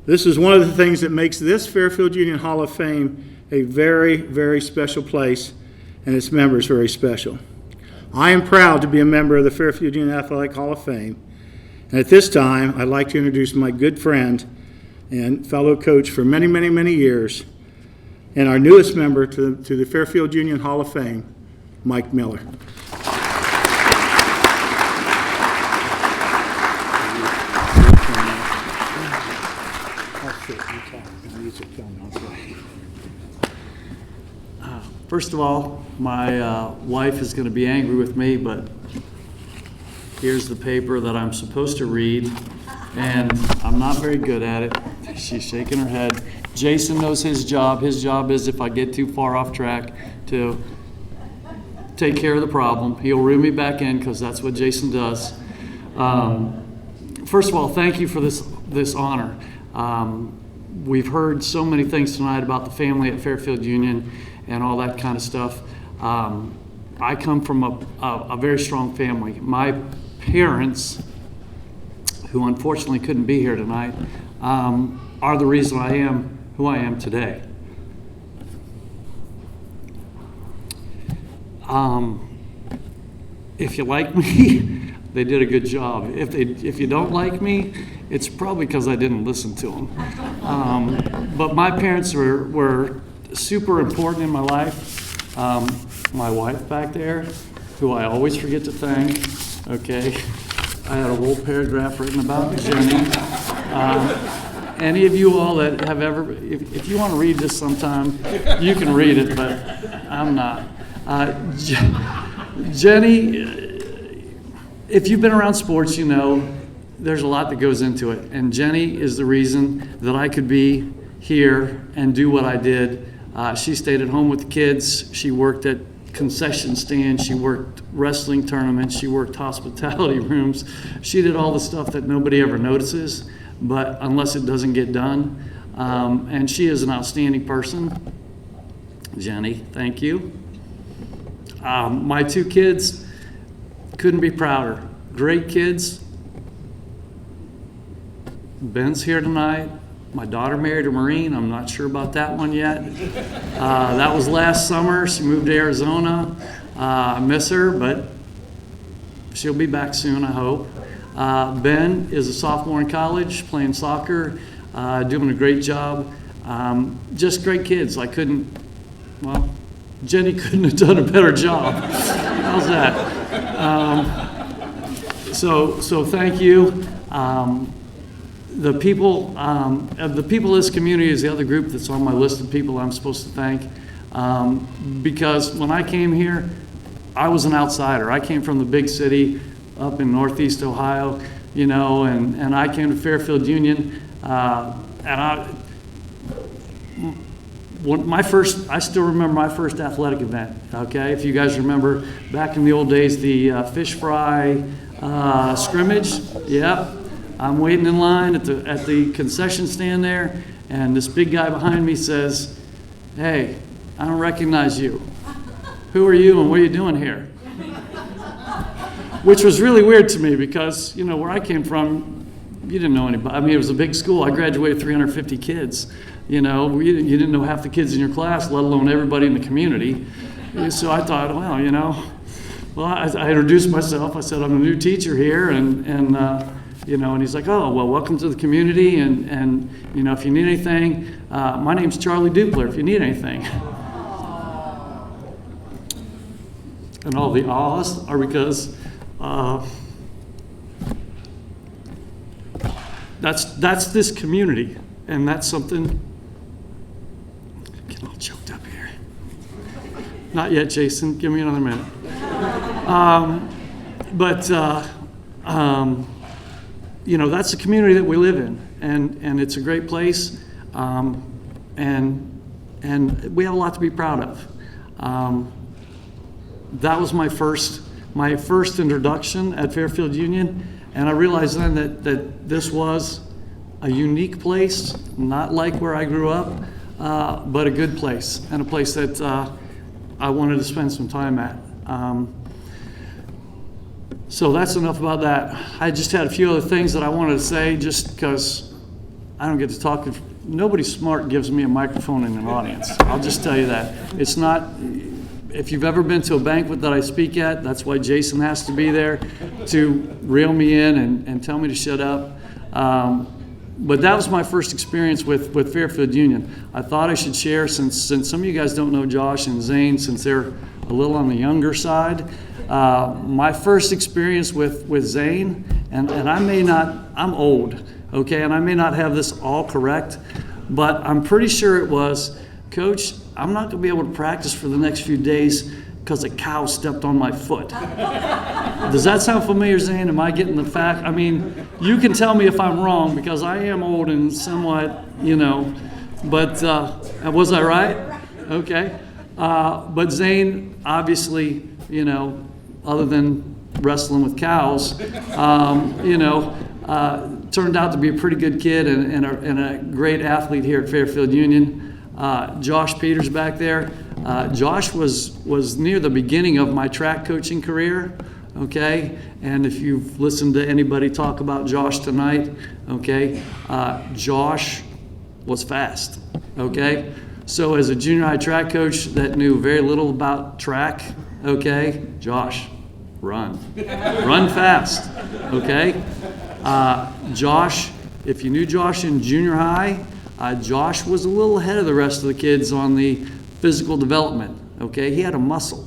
Speaker 10: This is one of the things that makes this Fairfield Union Hall of Fame a very, very special place, and its members very special. I am proud to be a member of the Fairfield Union Athletic Hall of Fame, and at this time, I'd like to introduce my good friend and fellow coach for many, many, many years, and our newest member to the Fairfield Union Hall of Fame, Mike Miller.
Speaker 11: First of all, my wife is going to be angry with me, but here's the paper that I'm supposed to read, and I'm not very good at it. She's shaking her head. Jason knows his job. His job is, if I get too far off track, to take care of the problem. He'll reel me back in because that's what Jason does. First of all, thank you for this honor. We've heard so many things tonight about the family at Fairfield Union and all that kind of stuff. I come from a very strong family. My parents, who unfortunately couldn't be here tonight, are the reason I am who I am today. If you like me, they did a good job. If you don't like me, it's probably because I didn't listen to them. But my parents were super important in my life. My wife back there, who I always forget to thank, okay? I had a whole paragraph written about Jenny. Any of you all that have ever, if you want to read this sometime, you can read it, but I'm not. Jenny, if you've been around sports, you know there's a lot that goes into it. And Jenny is the reason that I could be here and do what I did. She stayed at home with the kids. She worked at concession stands. She worked wrestling tournaments. She worked hospitality rooms. She did all the stuff that nobody ever notices, but unless it doesn't get done. And she is an outstanding person. Jenny, thank you. My two kids, couldn't be prouder. Great kids. Ben's here tonight. My daughter married a Marine. I'm not sure about that one yet. That was last summer. She moved to Arizona. I miss her, but she'll be back soon, I hope. Ben is a sophomore in college, playing soccer, doing a great job. Just great kids. Jenny couldn't have done a better job. How's that? So thank you. The people of this community is the other group that's on my list of people I'm supposed to thank. Because when I came here, I was an outsider. I came from the big city up in Northeast Ohio, you know, and I came to Fairfield Union, I still remember my first athletic event, okay? If you guys remember back in the old days, the fish fry scrimmage, yeah. I'm waiting in line at the concession stand there, and this big guy behind me says, "Hey, I don't recognize you. Who are you and what are you doing here?" Which was really weird to me because, you know, where I came from, you didn't know anybody. I mean, it was a big school. I graduated 350 kids. You know, you didn't know half the kids in your class, let alone everybody in the community. So I thought, well, you know, Well, I introduced myself. I said, I'm a new teacher here, and he's like, oh, well, welcome to the community, and if you need anything, my name's Charlie Dupler, if you need anything. And all the ahs are because that's this community, and that's something. Get all choked up here. Not yet, Jason. Give me another minute. That's the community that we live in, and it's a great place, and we have a lot to be proud of. That was my first introduction at Fairfield Union, and I realized then that this was a unique place, not like where I grew up, but a good place, and a place that I wanted to spend some time at. So that's enough about that. I just had a few other things that I wanted to say, just because I don't get to talk. Nobody smart gives me a microphone in an audience. I'll just tell you that. It's not. If you've ever been to a banquet that I speak at, that's why Jason has to be there to reel me in and tell me to shut up. But that was my first experience with Fairfield Union. I thought I should share, since some of you guys don't know Josh and Zane, since they're a little on the younger side. My first experience with Zane, and I'm old, okay, and I may not have this all correct, but I'm pretty sure it was, Coach, I'm not going to be able to practice for the next few days because a cow stepped on my foot. Does that sound familiar, Zane? Am I getting the fact? I mean, you can tell me if I'm wrong, because I am old and somewhat, but was I right? Okay. But Zane, obviously, other than wrestling with cows, turned out to be a pretty good kid and a great athlete here at Fairfield Union. Josh Peters back there. Josh was near the beginning of my track coaching career, okay? And if you've listened to anybody talk about Josh tonight, okay, Josh was fast, okay? So as a junior high track coach that knew very little about track, okay, Josh, run. Run fast, okay? Josh, if you knew Josh in junior high, Josh was a little ahead of the rest of the kids on the physical development, okay? He had a muscle,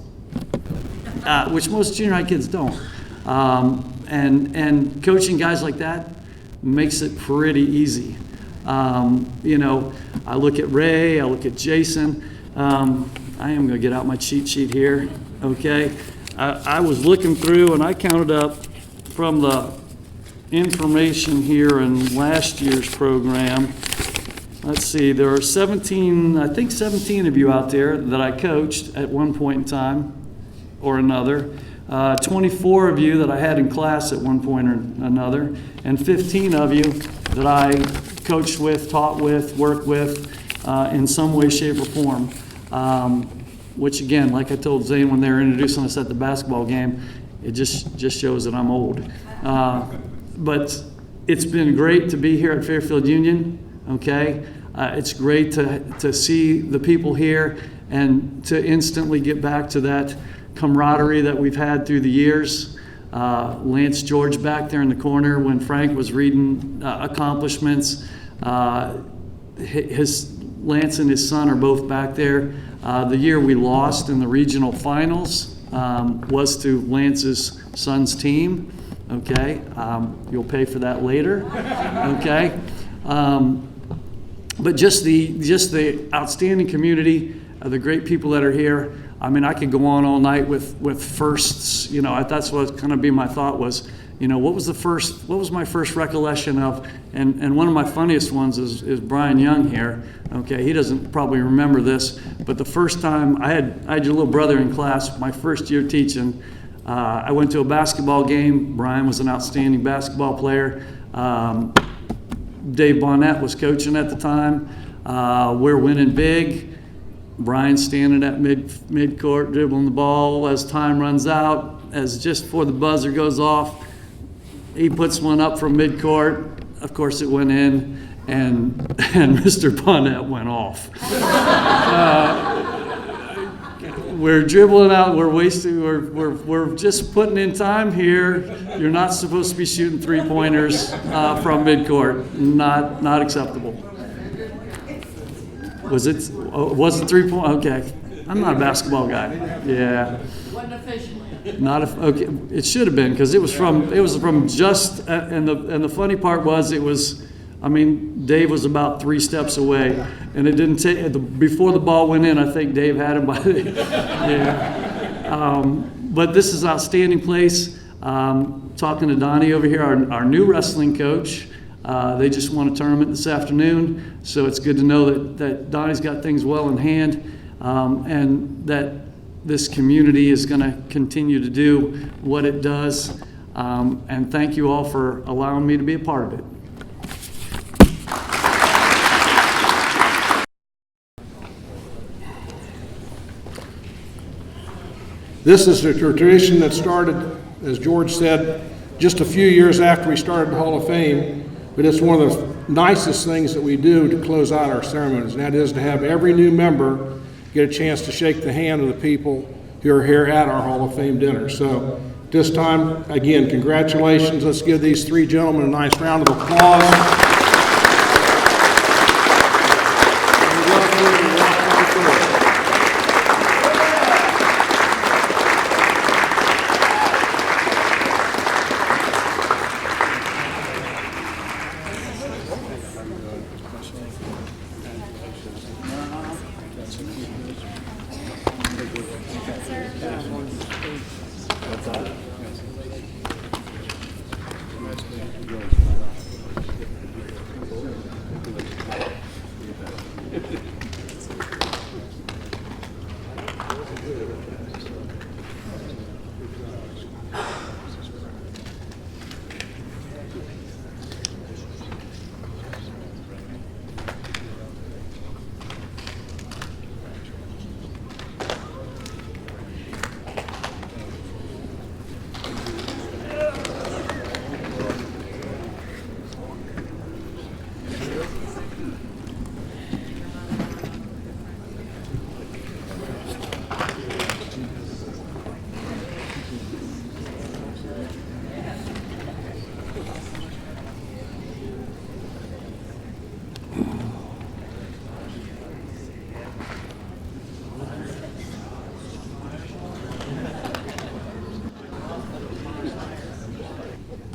Speaker 11: which most junior high kids don't. And coaching guys like that makes it pretty easy. I look at Ray, I look at Jason. I am going to get out my cheat sheet here, okay? I was looking through and I counted up from the information here in last year's program. Let's see, there are 17 of you out there that I coached at one point in time or another. 24 of you that I had in class at one point or another, and 15 of you that I coached with, taught with, worked with in some way, shape, or form. Which again, like I told Zane when they were introducing us at the basketball game, it just shows that I'm old. But it's been great to be here at Fairfield Union, okay? It's great to see the people here and to instantly get back to that camaraderie that we've had through the years. Lance George back there in the corner when Frank was reading accomplishments. Lance and his son are both back there. The year we lost in the regional finals was to Lance's son's team. Okay, you'll pay for that later. Okay, but just the outstanding community, the great people that are here. I mean, I could go on all night with firsts. That's what kind of be my thought was. What was my first recollection of? And one of my funniest ones is Brian Young here. Okay, he doesn't probably remember this, but the first time I had your little brother in class, my first year teaching. I went to a basketball game. Brian was an outstanding basketball player. Dave Bonnet was coaching at the time. We're winning big. Brian's standing at mid-court, dribbling the ball as time runs out. As just before the buzzer goes off, he puts one up from mid-court. Of course, it went in, and Mr. Bonnet went off. we're dribbling out, we're wasting, we're just putting in time here. You're not supposed to be shooting three-pointers from midcourt. Not acceptable. Was it? Was it 3 point? Okay. I'm not a basketball guy. Yeah.
Speaker 4: Wasn't officially.
Speaker 11: Not if, okay. It should have been because it was from just and the funny part was it was. I mean, Dave was about 3 steps away, and it didn't take before the ball went in. I think Dave had him by the yeah. But this is outstanding place. Talking to Donnie over here, our new wrestling coach. They just won a tournament this afternoon, so it's good to know that Donnie's got things well in hand, and that this community is going to continue to do what it does. And thank you all for allowing me to be a part of it.
Speaker 7: This is a tradition that started, as George said, just a few years after we started the Hall of Fame, but it's one of the nicest things that we do to close out our ceremonies, and that is to have every new member get a chance to shake the hand of the people who are here at our Hall of Fame dinner. So this time, again, congratulations. Let's give these 3 gentlemen a nice round of applause.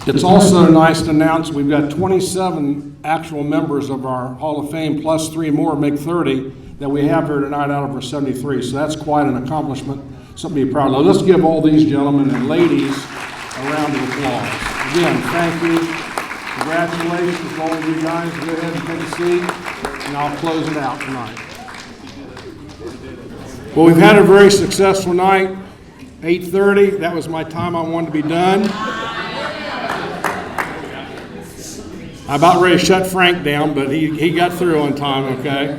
Speaker 7: It's also nice to announce we've got 27 actual members of our Hall of Fame, plus 3 more, make 30, that we have here tonight out of our 73. So that's quite an accomplishment, something to be proud of. Let's give all these gentlemen and ladies a round of applause. Again, thank you. Congratulations to all of you guys. Go ahead and take a seat, and I'll close it out tonight. Well, we've had a very successful night. 8:30, that was my time I wanted to be done. I'm about ready to shut Frank down, but he got through on time, okay?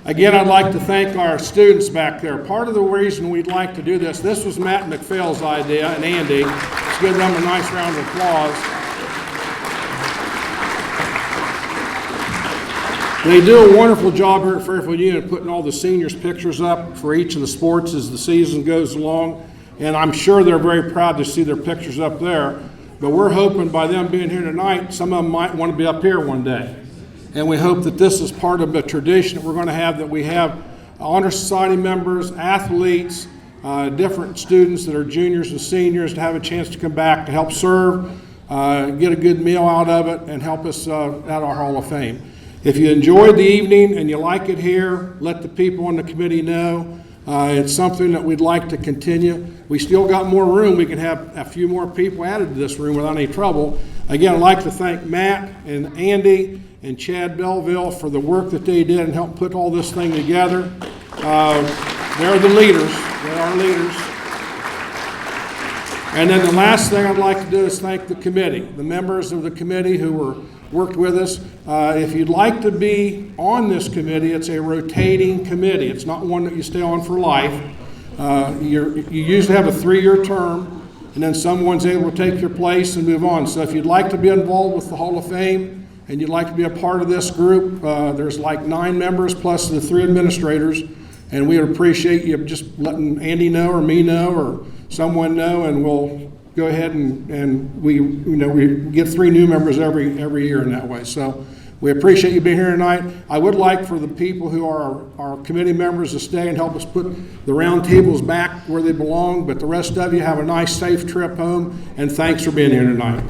Speaker 7: Again, I'd like to thank our students back there. Part of the reason we'd like to do this was Matt McPhail's idea, and Andy. Let's give them a nice round of applause. They do a wonderful job here at Fairfield Union putting all the seniors' pictures up for each of the sports as the season goes along, and I'm sure they're very proud to see their pictures up there. But we're hoping by them being here tonight, some of them might want to be up here one day. And we hope that this is part of a tradition that we're going to have, that we have Honor Society members, athletes, different students that are juniors and seniors to have a chance to come back to help serve, get a good meal out of it, and help us at our Hall of Fame. If you enjoyed the evening and you like it here, let the people on the committee know. It's something that we'd like to continue. We still got more room. We can have a few more people added to this room without any trouble. Again, I'd like to thank Matt and Andy and Chad Belleville for the work that they did and helped put all this thing together. They're the leaders. They are leaders. And then the last thing I'd like to do is thank the committee, the members of the committee who worked with us. If you'd like to be on this committee, it's a rotating committee. It's not one that you stay on for life. You usually have a 3-year term, and then someone's able to take your place and move on. So if you'd like to be involved with the Hall of Fame and you'd like to be a part of this group, there's like 9 members plus the 3 administrators. And we would appreciate you just letting Andy know or me know or someone know, and we'll go ahead and we get 3 new members every year in that way. So we appreciate you being here tonight. I would like for the people who are our committee members to stay and help us put the round tables back where they belong, but the rest of you have a nice, safe trip home, and thanks for being here tonight.